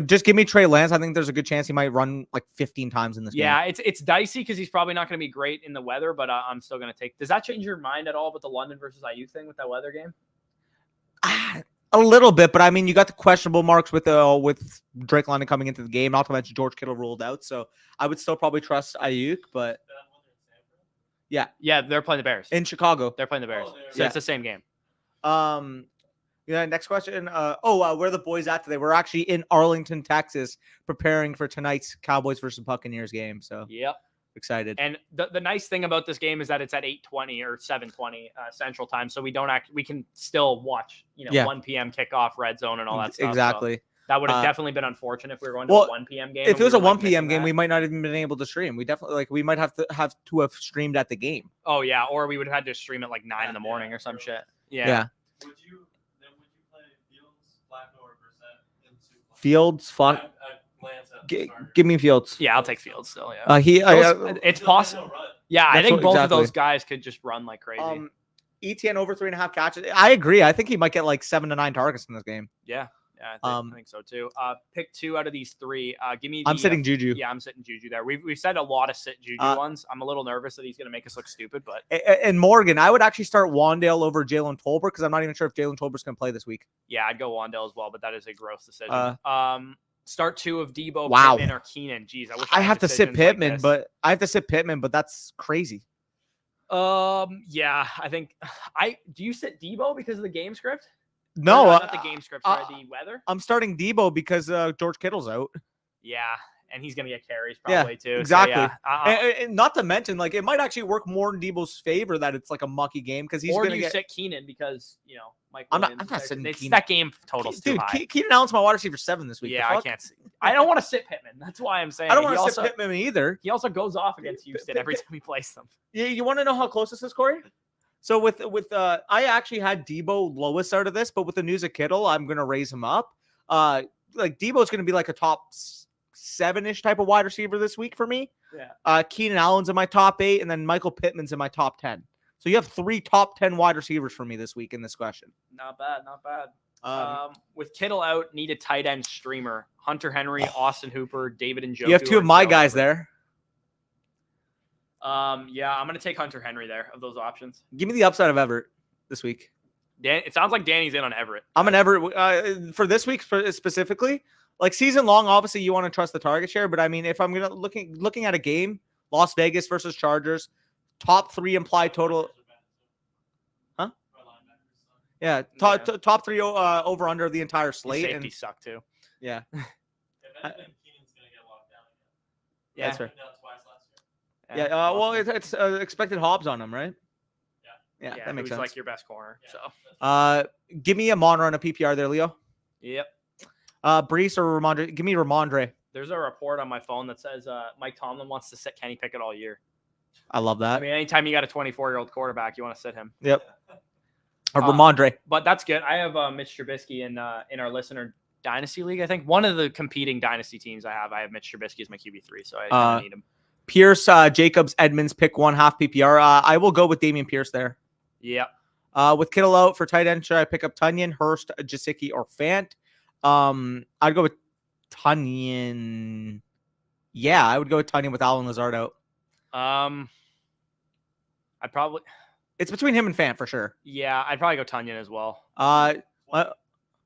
Just give me Trey Lance. I think there's a good chance he might run like 15 times in this game. Yeah, it's dicey because he's probably not going to be great in the weather, but I'm still going to take. Does that change your mind at all with the London versus Ayuk thing with that weather game? A little bit, but I mean, you got the questionable marks with Drake London coming into the game. Not to mention George Kittle ruled out, so I would still probably trust Ayuk. But Yeah, they're playing the Bears. in Chicago, They're playing the Bears, so Yeah. it's the same game. Yeah. Next question. Where are the boys at today? We're actually in Arlington, Texas, preparing for tonight's Cowboys versus Buccaneers game. So Yep. excited. And the nice thing about this game is that it's at 8:20 or 7:20 Central Time, so we can still watch 1 p.m. kickoff, red zone, and all that stuff. So Exactly. that would have definitely been unfortunate if we were going to well, a 1 p.m. game. If and it was we a were, 1 like, p.m. missing game, that. we might not even been able to stream. We definitely we might have to have streamed at the game. Oh yeah, or we would have had to stream at like 9 in the morning or some shit. Yeah. Yeah. Would you play Fields, Flacco, or Brissett in Super Bowl? Fields, fuck. I'd glance at the starters. Give me Fields. Yeah, I'll take Fields still. Yeah. It's It's possible. They'll run. Yeah, I That's think what- both of exactly. those guys could just run like crazy. ETN over 3.5 catches. I agree. I think he might get like 7 to 9 targets in this game. Yeah. Yeah, I think so too. Pick 2 out of these 3. Give me. I'm sitting Juju. Yeah, I'm sitting Juju there. We've said a lot of sit Juju ones. I'm a little nervous that he's going to make us look stupid, but. And Morgan, I would actually start Wandale over Jalen Tolbert because I'm not even sure if Jalen Tolbert's going to play this week. Yeah, I'd go Wandale as well, but that is a gross decision. Start 2 of Debo, wow. Pittman, or Keenan. Jeez, I wish I have to sit Pittman, but that's crazy. Yeah, I think do you sit Debo because of the game script? No, not the game script, sorry, the weather. I'm starting Debo because George Kittle's out. Yeah, and he's gonna get carries probably too. Exactly. So, yeah. And not to mention, like, it might actually work more in Debo's favor that it's like a mucky game because he's gonna sit Keenan because Mike. I'm Williams not sitting Keenan. That game total's too high. Keenan Allen's my wide receiver 7 this week. Yeah, I can't see. I don't want to sit Pittman. That's why I'm saying. I don't want to sit Pittman either. He also goes off against Houston every time he plays them. Yeah, you want to know how close this is, Corey? So with I actually had Debo lowest out of this, but with the news of Kittle, I'm gonna raise him up. Like Debo's gonna be like a top 7-ish type of wide receiver this week for me. Yeah. Keenan Allen's in my top 8, and then Michael Pittman's in my top 10. So you have 3 top 10 wide receivers for me this week in this question. Not bad, not bad. With Kittle out, need a tight end streamer. Hunter Henry, Austin Hooper, David Njoku. You have 2 of my guys there. Yeah, I'm going to take Hunter Henry there of those options. Give me the upside of Everett this week. It sounds like Danny's in on Everett. I'm an Everett for this week specifically. Like season long, obviously you want to trust the target share, but I mean, if I'm gonna looking at a game, Las Vegas versus Chargers, top 3 implied total. Huh? Yeah, top 3 over under the entire slate. Safety suck too. Yeah. Keenan's gonna get locked down again. Yeah, that's fair. Yeah. Well, it's expected Hobbs on him, right? Yeah, that makes sense. Like your best corner. So, give me a Monra on a PPR there, Leo. Yep. Brees or Ramondre? Give me Ramondre. There's a report on my phone that says Mike Tomlin wants to sit Kenny Pickett all year. I love that. I mean, anytime you got a 24-year-old quarterback, you want to sit him. Yep. Or Ramondre. But that's good. I have Mitch Trubisky in our listener Dynasty League. I think one of the competing Dynasty teams I have Mitch Trubisky as my QB3, so I don't need him. Pierce, Jacobs, Edmonds, pick 1 half PPR. I will go with Damian Pierce there. Yep. With Kittle out for tight end, should I pick up Tunyon, Hurst, Jasicki, or Fant? I'd go with Tunyon. Yeah, I would go with Tunyon with Allen Lazard out. I'd probably. It's between him and Fant for sure. Yeah, I'd probably go Tunyon as well.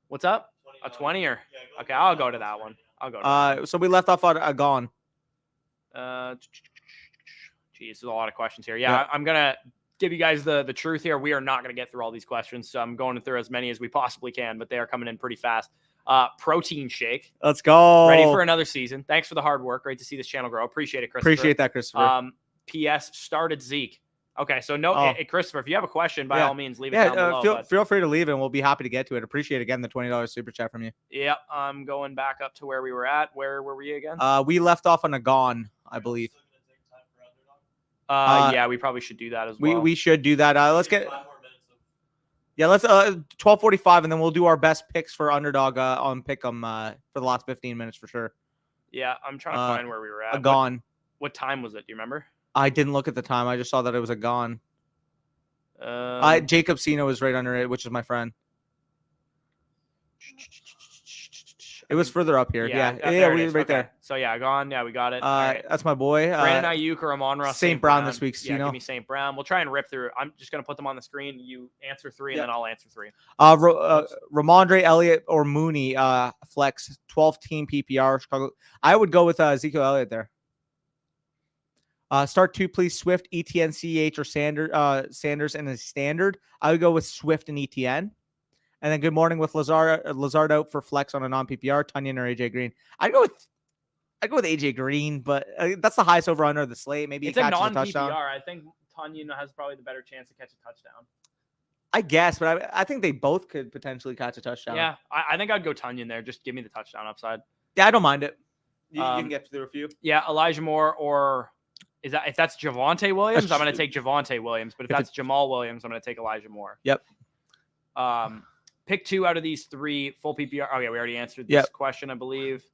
What's up? A 20 or? Okay, I'll go to that one. I'll go. To so we left off on a gone. Geez, there's a lot of questions here. Yeah. I'm gonna give you guys the truth here. We are not gonna get through all these questions, so I'm going through as many as we possibly can, but they are coming in pretty fast. Protein shake. Let's go. Ready for another season. Thanks for the hard work. Great to see this channel grow. Appreciate it, Christopher. Appreciate that, Christopher. P.S. Started Zeke. Okay, so Christopher, if you have a question, by all means, leave it down below. Feel free to leave, and we'll be happy to get to it. Appreciate again the $20 super chat from you. Yeah, I'm going back up to where we were at. Where were we again? We left off on a gone, I believe. Yeah, we probably should do that as well. We should do that. Let's get. Yeah, let's 12:45, and then we'll do our best picks for underdog on Pick'em for the last 15 minutes for sure. Yeah, I'm trying to find where we were at. A gone. What time was it? Do you remember? I didn't look at the time. I just saw that it was a gone. Jacob Sino was right under it, which is my friend. It was further up here. Yeah, we right there. So gone. Yeah, we got it. That's my boy. Brandon Ayuk or Amon-Ra St. Brown this week. Yeah, give me St. Brown. We'll try and rip through. I'm just gonna put them on the screen. You answer 3, and then I'll answer 3. Ramondre, Elliott, or Mooney. Flex 12-team PPR. Chicago. I would go with Ezekiel Elliott there. Start 2, please. Swift, ETN, CH, or Sanders in a standard. I would go with Swift and ETN. And then good morning with Lazard out for flex on a non-PPR. Tunyon or AJ Green. I go with AJ Green, but that's the highest over under the slate. Maybe it's he a catches non-PPR. a touchdown. I think Tunyon has probably the better chance to catch a touchdown. I guess, but I think they both could potentially catch a touchdown. Yeah, I think I'd go Tunyon there. Just give me the touchdown upside. Yeah, I don't mind it. You can get through a few. Yeah, Elijah Moore or if that's Javonte Williams, I'm going to take Javonte Williams. But if that's Jamal Williams, I'm going to take Elijah Moore. Yep. Pick 2 out of these 3 full PPR. Oh, yeah, we already answered this question, I believe.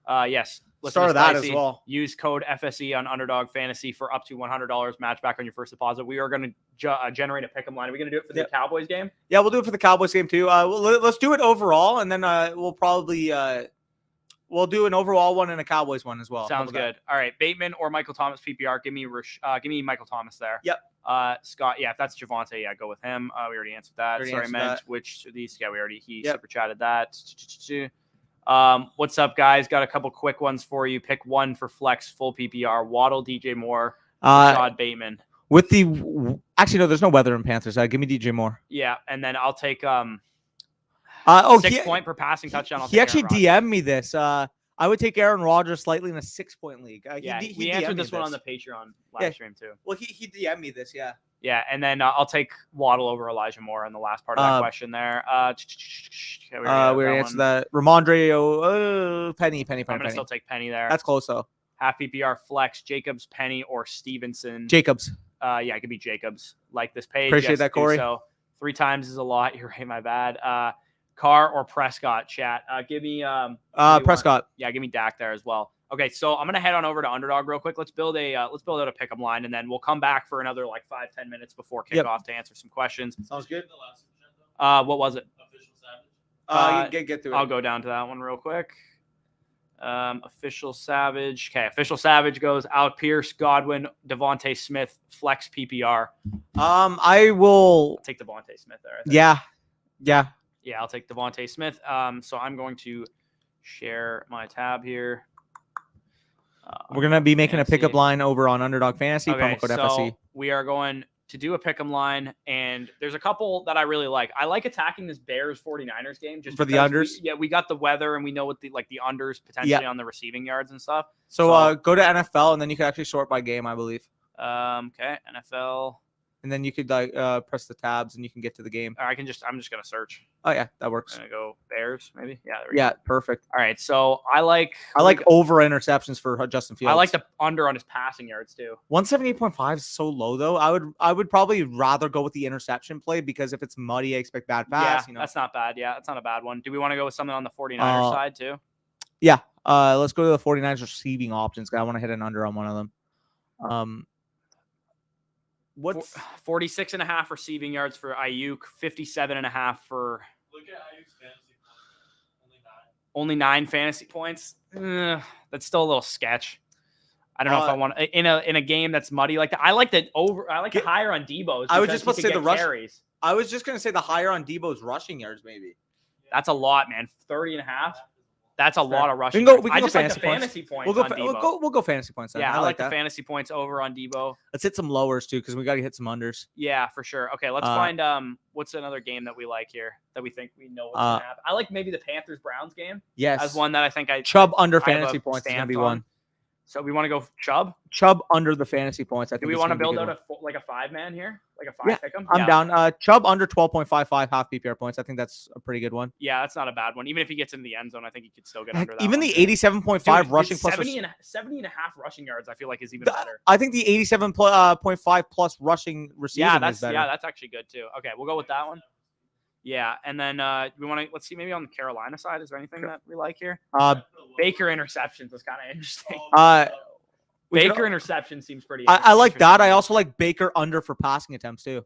Yes. listen Start to of that Spicy. as well. Use code FSE on Underdog Fantasy for up to $100 match back on your first deposit. We are going to generate a pick'em line. Are we going to do it for the Cowboys game? Yeah, we'll do it for the Cowboys game too. Let's do it overall, and then we'll probably we'll do an overall one and a Cowboys one as well. Sounds good. All right, Bateman or Michael Thomas PPR. Give me Michael Thomas there. Yep. Scott, if that's Javonte, go with him. We already answered that. Sorry, I meant which of these. Yeah, he super chatted that. What's up, guys? Got a couple quick ones for you. Pick one for flex, full PPR. Waddle, DJ Moore, Rashad Bateman. With the actually no, there's no weather in Panthers. Give me DJ Moore. Yeah, and then I'll take 6 point per passing touchdown. He actually DM'd me this. I would take Aaron Rodgers slightly in a 6-point league. We answered this one on the Patreon live stream too. Well, he DM'd me this, yeah. Yeah, and then I'll take Waddle over Elijah Moore in the last part of that question there. We already answered that. Ramondre, Penny. I'm going to still take Penny there. That's close, though. Half PPR flex, Jacobs, Penny, or Stevenson. Jacobs. It could be Jacobs. Like this page. Appreciate that, Corey. So 3 times is a lot. You're right, my bad. Carr or Prescott, chat. Give me Prescott. Yeah, give me Dak there as well. Okay, so I'm gonna head on over to Underdog real quick. Let's build out a pick'em line, and then we'll come back for another 5-10 minutes before kickoff to answer some questions. Sounds good. What was it? Official Savage. You can get to it. I'll go down to that one real quick. Official Savage. Okay, Official Savage goes out. Pierce, Godwin, Devontae Smith, flex PPR. I will take Devontae Smith there. Yeah. I'll take Devontae Smith. So I'm going to share my tab here. We're gonna be making a pickup line over on Underdog Fantasy. Okay, promo code so FSE. we are going to do a pick'em line, and there's a couple that I really like. I like attacking this Bears 49ers game just for the unders. We got the weather, and we know what the unders potentially on the receiving yards and stuff. So go to NFL, and then you can actually sort by game, I believe. Okay, NFL. And then you could press the tabs, and you can get to the game. Or I'm just gonna search. Oh yeah, that works. I'm gonna go Bears, maybe. Yeah. Yeah, perfect. All right, so I like over interceptions for Justin Fields. I like the under on his passing yards too. 178.5 is so low though. I would probably rather go with the interception play because if it's muddy, I expect bad pass. Yeah, that's not bad. Yeah, that's not a bad one. Do we want to go with something on the 49ers side too? Yeah. Let's go to the 49ers receiving options. I want to hit an under on one of them. What's 46.5 receiving yards for Ayuk, 57.5 for. Look at Ayuk's fantasy points. Only 9 fantasy points. That's still a little sketch. I don't know if I want in a game that's muddy like that. I like the higher on Debo's. I was just about to say the rush carries. I was just going to say the higher on Debo's rushing yards maybe. That's a lot, man. 30.5. That's a lot of rushing. We can go fantasy points. We'll go fantasy points. Then. Yeah, I like that. the fantasy points over on Debo. Let's hit some lowers too because we got to hit some unders. Yeah, for sure. Okay, let's find what's another game that we like here that we think we know what's gonna happen. I like maybe the Panthers Browns game. Yes, as one that I think Chubb under fantasy points is gonna be one. So we want to go Chubb under the fantasy points. I think do we want to build out a 5-man here, like a 5 pick'em? I'm down. Chubb under 12.55 half PPR points. I think that's a pretty good one. Yeah, that's not a bad one. Even if he gets into the end zone, I think he could still get under that. Even the 87.5 rushing plus 70.5 rushing yards, I feel like is even better. I think the 87.5 plus rushing receiving is better. Yeah, that's actually good too. Okay, we'll go with that one. Yeah, and then we want to let's see maybe on the Carolina side. Is there anything that we like here? Baker interceptions was kind of interesting. Baker interception seems pretty. I like that. I also like Baker under for passing attempts too.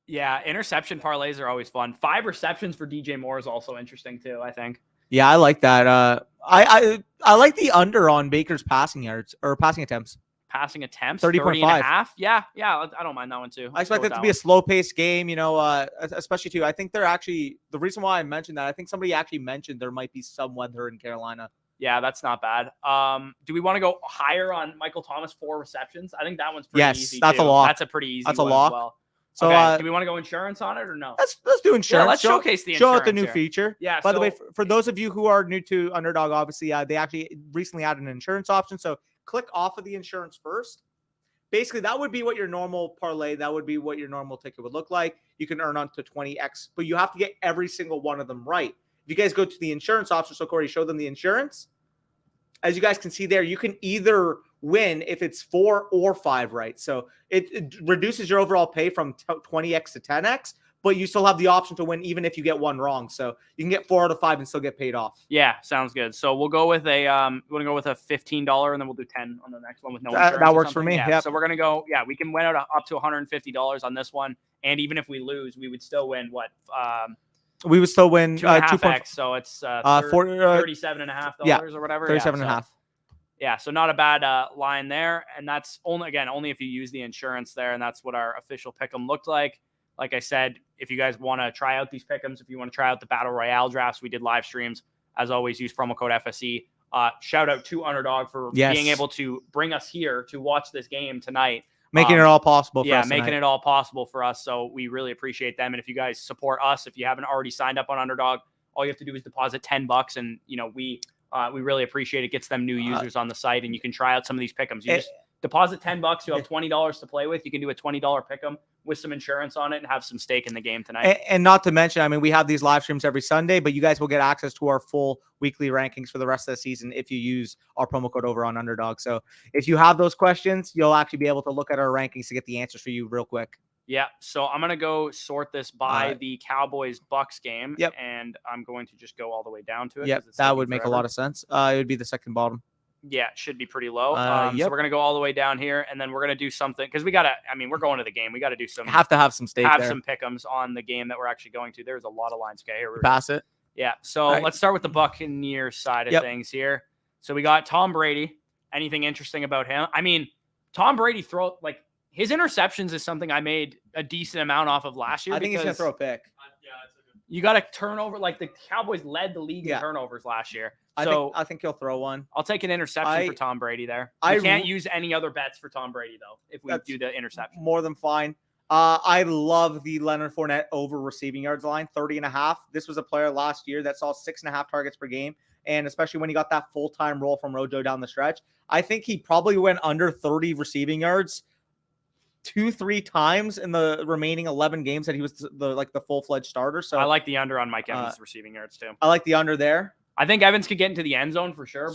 Yeah, interception parlays are always fun. 5 receptions for DJ Moore is also interesting too. I think. Yeah, I like that. I like the under on Baker's passing yards or passing attempts. Passing attempts 30.5. Yeah, I don't mind that one too. I expect it to be a slow-paced game, especially too. I think they're actually the reason why I mentioned that. I think somebody actually mentioned there might be some weather in Carolina. Yeah, that's not bad. Do we want to go higher on Michael Thomas 4 receptions? I think that one's pretty easy. That's a lot. That's a pretty easy. That's one a lot. As well. So do we want to go insurance on it or no? Let's do insurance. Yeah, let's showcase the insurance. Show out the new feature. Yeah. By the way, for those of you who are new to Underdog, obviously they actually recently added an insurance option. So click off of the insurance first. Basically, that would be what your normal parlay, that would be what your normal ticket would look like. You can earn on to 20x, but you have to get every single one of them right. If you guys go to the insurance option, so Corey, show them the insurance. As you guys can see there, you can either win if it's 4 or 5 right. So it reduces your overall pay from 20x to 10x, but you still have the option to win even if you get one wrong. So you can get 4 out of 5 and still get paid off. Yeah, sounds good. So we'll go with a we're gonna go with a $15 and then we'll do 10 on the next one with no insurance. That works for me. Yeah. Yep. So we're gonna go. Yeah, we can win out up to $150 on this one, and even if we lose, we would still win what? We would still win 2.5x. So it's $37.50 or whatever. 37.5. Yeah, so not a bad line there, and that's only if you use the insurance there, and that's what our official pick'em looked like. Like I said, if you guys want to try out these pick'ems, if you want to try out the Battle Royale drafts, we did live streams. As always, use promo code FSE. Shout out to Underdog for being able to bring us here to watch this game tonight. Making it all possible for us. Yeah, making it all possible for us. So we really appreciate them. And if you guys support us, if you haven't already signed up on Underdog, all you have to do is deposit $10, and we really appreciate it. Gets them new users on the site, and you can try out some of these pick'ems. You just deposit $10. You have $20 to play with. You can do a $20 pick'em with some insurance on it and have some stake in the game tonight. And not to mention, I mean, we have these live streams every Sunday, but you guys will get access to our full weekly rankings for the rest of the season if you use our promo code over on Underdog. So if you have those questions, you'll actually be able to look at our rankings to get the answers for you real quick. Yeah, so I'm going to go sort this by the Cowboys-Bucks game, and I'm going to just go all the way down to it. Yep, that would make a lot of sense. It would be the second bottom. Yeah, it should be pretty low. So we're going to go all the way down here, and then we're going to do something, because we got to, we're going to the game. We got to do some. Have to have some stake there. Some pick'ems on the game that we're actually going to. There's a lot of lines. Okay, here we pass it. Yeah, so let's start with the Buccaneers side of things here. So we got Tom Brady. Anything interesting about him? Tom Brady his interceptions is something I made a decent amount off of last year. I think he's going to throw a pick. You got a turnover. Like the Cowboys led the league in turnovers last year. So I think he'll throw one. I'll take an interception for Tom Brady there. I can't use any other bets for Tom Brady, though, if we do the interception. More than fine. I love the Leonard Fournette over receiving yards line, 30.5. This was a player last year that saw 6.5 targets per game. And especially when he got that full-time role from Rojo down the stretch, I think he probably went under 30 receiving yards 2-3 times in the remaining 11 games that he was the full-fledged starter. So I like the under on Mike Evans' receiving yards too. I like the under there. I think Evans could get into the end zone for sure,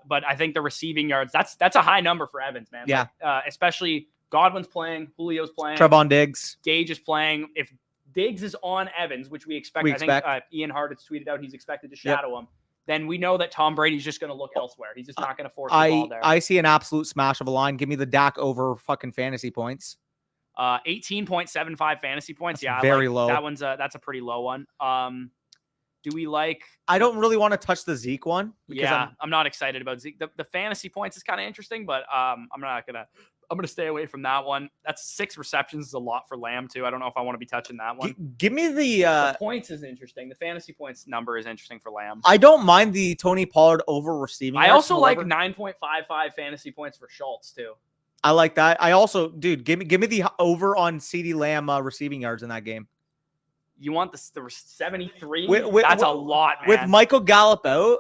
but I think the receiving yards, that's a high number for Evans, man. Yeah. Especially Godwin's playing, Julio's playing, Trevon Diggs, Gage is playing. If Diggs is on Evans, which we expect. I think Ian Hart has tweeted out he's expected to shadow him. Then we know that Tom Brady's just going to look elsewhere. He's just not going to force the ball there. I see an absolute smash of a line. Give me the Dak over fucking fantasy points. 18.75 fantasy points. That's very low. That one's that's a pretty low one. Do we like? I don't really want to touch the Zeke one. Yeah, I'm not excited about Zeke. The fantasy points is kind of interesting, but I'm gonna stay away from that one. That's 6 receptions is a lot for Lamb too. I don't know if I want to be touching that one. Give me the points is interesting. The fantasy points number is interesting for Lamb. I don't mind the Tony Pollard over receiving. I also like 9.55 fantasy points for Schultz too. I like that. I also, dude, give me the over on CeeDee Lamb receiving yards in that game. You want the 73? That's a lot, man. With Michael Gallup out,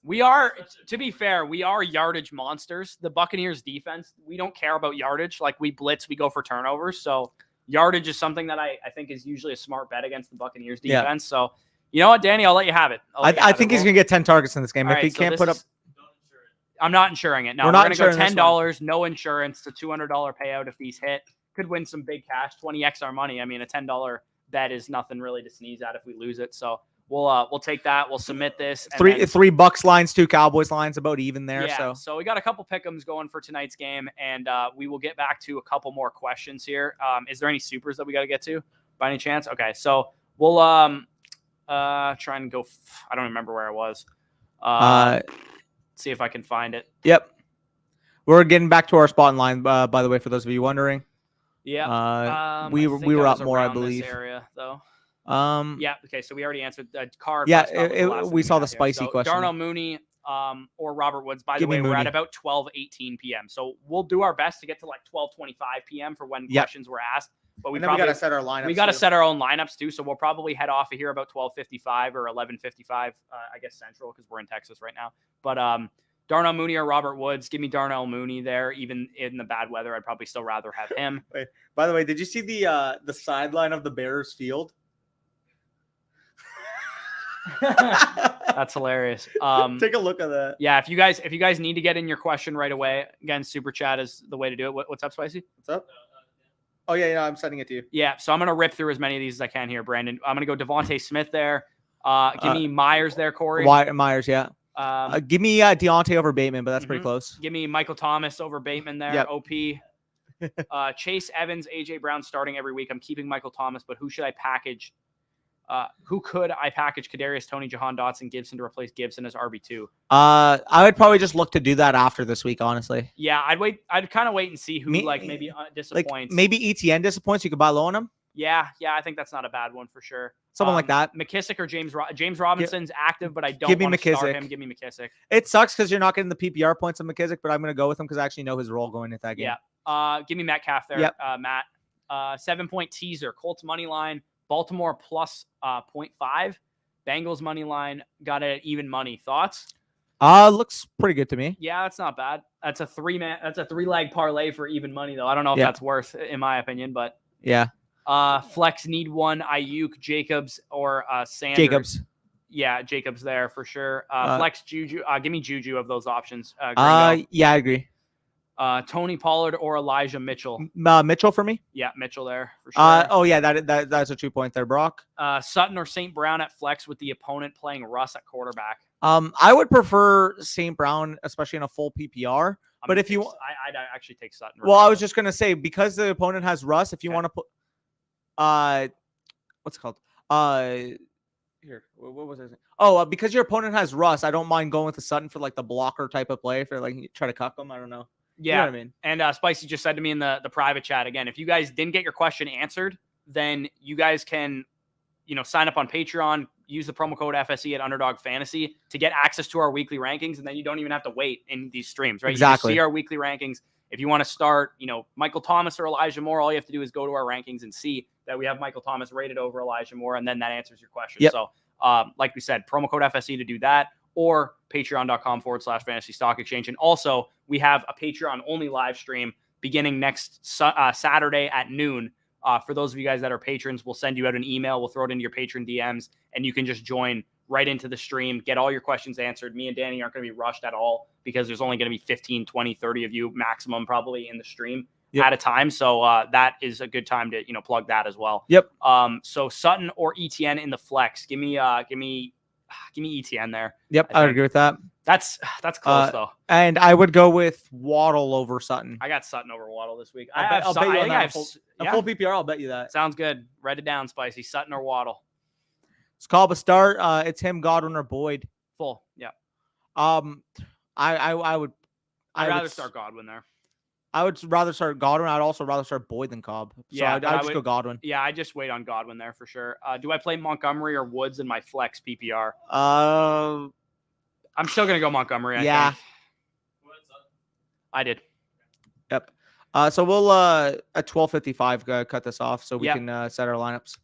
we are, to be fair, we are yardage monsters. The Buccaneers defense, we don't care about yardage. Like we blitz, we go for turnovers. So yardage is something that I think is usually a smart bet against the Buccaneers defense. Yeah. So you know what, Danny, I'll let you have it. I think he's going to get 10 targets in this game. If he can't put up. I'm not insuring it. No, we're going to go $10, no insurance, it's a $200 payout if these hit. Could win some big cash, 20x our money. A $10 bet is nothing really to sneeze at if we lose it. So we'll take that. We'll submit this. Three Bucks lines, 2 Cowboys lines, about even there. Yeah, so we got a couple pick'ems going for tonight's game, and we will get back to a couple more questions here. Is there any supers that we got to get to by any chance? Okay, so we'll try and go. I don't remember where I was. See if I can find it. Yep. We're getting back to our spot in line, by the way, for those of you wondering. Yeah. We were up more, I believe. This area, though. Yeah. Okay, so we already answered the card. Yeah, we saw the spicy question. Darnell Mooney or Robert Woods. By the way, we're at about 12:18 p.m. So we'll do our best to get to like 12:25 p.m. for when questions were asked. But we got to set our lineups. We got to set our own lineups too. So we'll probably head off of here about 12:55 or 11:55, I guess Central, because we're in Texas right now. But Darnell Mooney or Robert Woods, give me Darnell Mooney there. Even in the bad weather, I'd probably still rather have him. Wait, by the way, did you see the sideline of the Bears field? That's hilarious. Take a look at that. Yeah, if you guys need to get in your question right away, again, super chat is the way to do it. What's up, Spicy? What's up? Oh, yeah, I'm sending it to you. Yeah, so I'm going to rip through as many of these as I can here, Brandon. I'm going to go Devontae Smith there. Give me Myers there, Corey. Myers, yeah. Give me Deontay over Bateman, but that's pretty close. Give me Michael Thomas over Bateman there, Yep. OP. Chase Evans, A.J. Brown starting every week. I'm keeping Michael Thomas, but who should I package? Who could I package? Kadarius Toney, Jahan Dotson, Gibson to replace Gibson as RB2? I would probably just look to do that after this week, honestly. Yeah, I'd wait. I'd kind of wait and see who maybe disappoints. Like maybe ETN disappoints. You could buy low on him. Yeah, I think that's not a bad one for sure. Someone like that. McKissick or James Robinson's active, but I don't Give me want to start McKissick. him. Give me McKissick. It sucks because you're not getting the PPR points on McKissick, but I'm going to go with him because I actually know his role going into that game. Yeah. Give me Metcalf there, Yep. Matt. 7-point teaser. Colts money line. Baltimore plus 0.5. Bengals money line. Got it at even money. Thoughts? Looks pretty good to me. Yeah, that's not bad. That's a 3-leg parlay for even money though. I don't know if that's worth, in my opinion, but yeah. Flex need one. Ayuk, Jacobs, or Sanders. Jacobs. Yeah, Jacobs there for sure. Flex Juju. Give me Juju of those options. Yeah, I agree. Tony Pollard or Elijah Mitchell. Mitchell for me. Yeah, Mitchell there for sure. Oh yeah, that's a 2 point there, Brock. Sutton or St. Brown at flex with the opponent playing Russ at quarterback. I would prefer St. Brown, especially in a full PPR. But if you, I'd actually take Sutton. Well, I was just gonna say because the opponent has Russ. If you want to put, what's it called? Here, what was it? Oh, because your opponent has Russ, I don't mind going with the Sutton for like the blocker type of play. If they're like try to cuck them, I don't know. Yeah, you know what I mean. And Spicy just said to me in the private chat again, if you guys didn't get your question answered, then you guys can, sign up on Patreon, use the promo code FSE at Underdog Fantasy to get access to our weekly rankings, and then you don't even have to wait in these streams, right? Exactly. You just see our weekly rankings. If you want to start, Michael Thomas or Elijah Moore, all you have to do is go to our rankings and see that we have Michael Thomas rated over Elijah Moore, and then that answers your question. Yep. So, like we said, promo code FSE to do that, or patreon.com/fantasy stock exchange. And also, we have a Patreon only live stream beginning next Saturday at noon. For those of you guys that are patrons, we'll send you out an email. We'll throw it into your patron DMs, and you can just join right into the stream, get all your questions answered. Me and Danny aren't going to be rushed at all because there's only going to be 15, 20, 30 of you maximum probably in the stream at a time. So that is a good time to, plug that as well. Yep. So Sutton or ETN in the flex. Give me ETN there. Yep, I would agree with that. That's close though. And I would go with Waddle over Sutton. I got Sutton over Waddle this week. I'll bet you on that. A full PPR, I'll bet you that. Sounds good. Write it down, Spicy. Sutton or Waddle. It's called a start. It's him, Godwin, or Boyd. Full. Yeah. I'd rather start Godwin there. I would rather start Godwin. I'd also rather start Boyd than Cobb. So yeah, I'd just go Godwin. Yeah, I just wait on Godwin there for sure. Do I play Montgomery or Woods in my flex PPR? I'm still gonna go Montgomery. I think. I did. Yep. So we'll at 12:55 cut this off so we can set our lineups.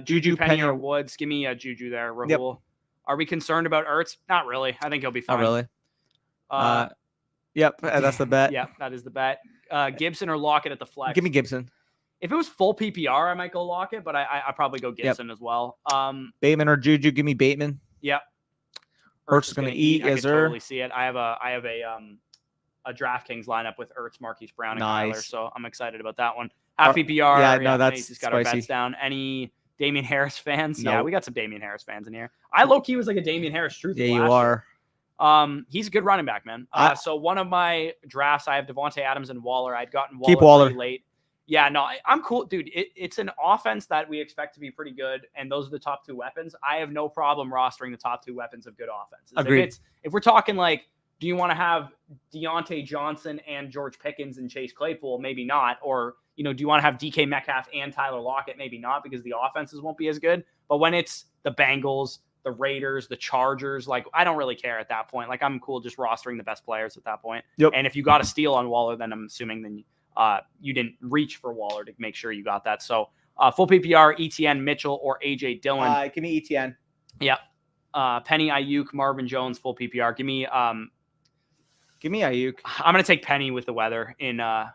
Juju, Penny, or Woods. Give me a Juju there, Rahul. Yep. Are we concerned about Ertz? Not really. I think he'll be fine. Not really. Yep, that's the bet. Yep, that is the bet. Gibson or Lockett at the flex. Give me Gibson. If it was full PPR, I might go Lockett, but I probably go Gibson as well. Bateman or Juju. Give me Bateman. Yep. Ertz is going to eat. I can totally see it. I have a DraftKings lineup with Ertz, Marquise Brown, and Kyler, so I'm excited about that one. Half PPR. Yeah, no, that's just got spicy. our bets down. Any Damian Harris fans? No. Yeah, we got some Damian Harris fans in here. I low-key was like a Damian Harris truth. Yeah, you are. He's a good running back, man. So one of my drafts, I have Devontae Adams and Waller. I'd gotten Waller, Keep Waller pretty late. Yeah, no, I'm cool, dude. It's an offense that we expect to be pretty good, and those are the top two weapons. I have no problem rostering the top two weapons of good offenses. Agreed. If we're talking like, do you want to have Deontay Johnson and George Pickens and Chase Claypool? Maybe not. Or, do you want to have DK Metcalf and Tyler Lockett? Maybe not, because the offenses won't be as good. But when it's the Bengals, the Raiders, the Chargers, like, I don't really care at that point. Like, I'm cool just rostering the best players at that point. Yep. And if you got a steal on Waller, then I'm assuming then you didn't reach for Waller to make sure you got that. So full PPR, ETN, Mitchell, or AJ Dillon. Give me ETN. Yeah. Penny, Ayuk, Marvin Jones, full PPR. Give me Ayuk. I'm gonna take Penny with the weather in a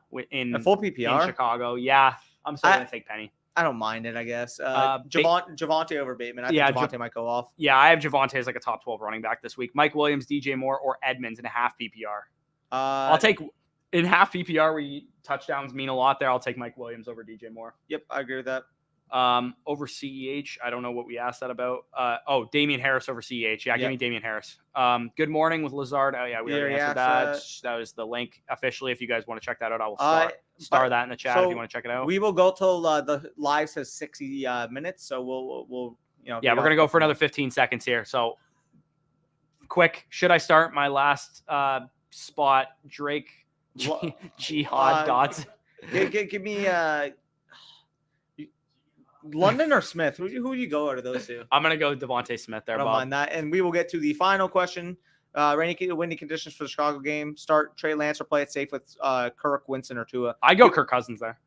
full PPR in Chicago. Yeah, I'm still gonna take Penny. I don't mind it, I guess. Javonte over Bateman. I think Javonte might go off. Yeah, I have Javonte as like a top 12 running back this week. Mike Williams, DJ Moore, or Edmonds in a half PPR. I'll take In half PPR, touchdowns mean a lot there. I'll take Mike Williams over DJ Moore. Yep, I agree with that. Over CEH, I don't know what we asked that about. Damian Harris over CEH. Yeah, give me Damian Harris. Good morning with Lazard. Oh yeah, we already answered that. That was the link officially. If you guys want to check that out, I will star that in the chat if you want to check it out. We will go till the live says 60 minutes, so we'll we're gonna go for another 15 seconds here. So quick, should I start my last spot? Drake, Jihad, Dodson. Give me London or Smith? Who do you go out of those two? I'm gonna go Devontae Smith there. I don't mind that. And we will get to the final question. Windy conditions for the Chicago game. Start Trey Lance or play it safe with Kirk, Winston, or Tua. I go Kirk Cousins there.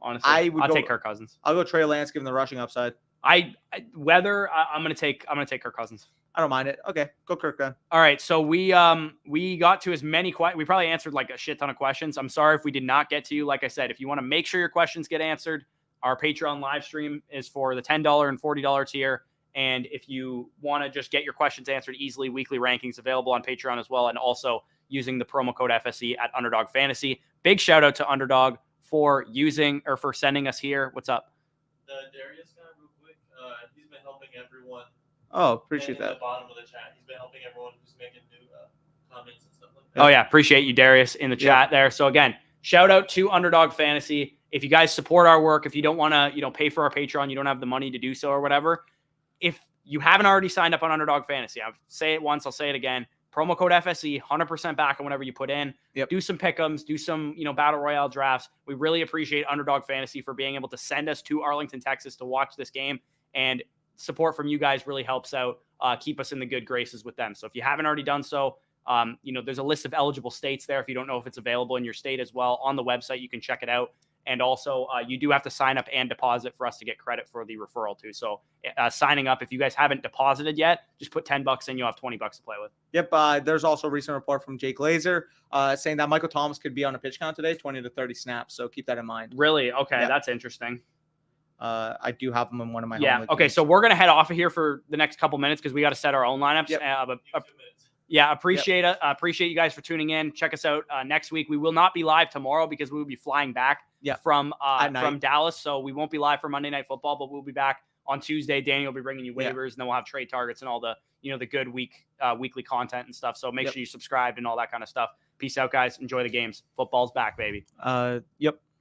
Honestly, I'll take Kirk Cousins. I'll go Trey Lance, given the rushing upside. I'm gonna take Kirk Cousins. I don't mind it. Okay, go Kirk then. All right, so we got to as many questions. We probably answered like a shit ton of questions. I'm sorry if we did not get to you. Like I said, if you want to make sure your questions get answered, our Patreon live stream is for the $10 and $40 tier. And if you want to just get your questions answered easily, weekly rankings available on Patreon as well. And also using the promo code FSE at Underdog Fantasy. Big shout out to Underdog for sending us here. What's up? The Darius guy, real quick. He's been helping everyone. Oh, appreciate that. At the bottom of the chat, he's been helping everyone who's making new comments and stuff like that. Oh yeah, appreciate you, Darius, in the chat there. So again, shout out to Underdog Fantasy. If you guys support our work, if you don't want to, pay for our Patreon, you don't have the money to do so or whatever. If you haven't already signed up on Underdog Fantasy, I'll say it once, I'll say it again. Promo code FSE, 100% back on whatever you put in. Yep. Do some pick'ems, do some, Battle Royale drafts. We really appreciate Underdog Fantasy for being able to send us to Arlington, Texas to watch this game. And support from you guys really helps out, keep us in the good graces with them. So if you haven't already done so, there's a list of eligible states there. If you don't know if it's available in your state as well, on the website, you can check it out. And also, you do have to sign up and deposit for us to get credit for the referral too. So signing up, if you guys haven't deposited yet, just put $10 in. You'll have $20 to play with. Yep. There's also a recent report from Jake Laser saying that Michael Thomas could be on a pitch count today, 20 to 30 snaps. So keep that in mind. Really? Okay. Yep. That's interesting. I do have him in one of my home okay. Games. So we're going to head off of here for the next couple minutes because we got to set our own lineups. Yep. Appreciate it. Appreciate you guys for tuning in. Check us out next week. We will not be live tomorrow because we will be flying back from Dallas. So we won't be live for Monday Night Football, but we'll be back on Tuesday. Daniel will be bringing you waivers, and then we'll have trade targets and all the the good weekly content and stuff. So make sure you subscribe and all that kind of stuff. Peace out, guys. Enjoy the games. Football's back, baby. Yep.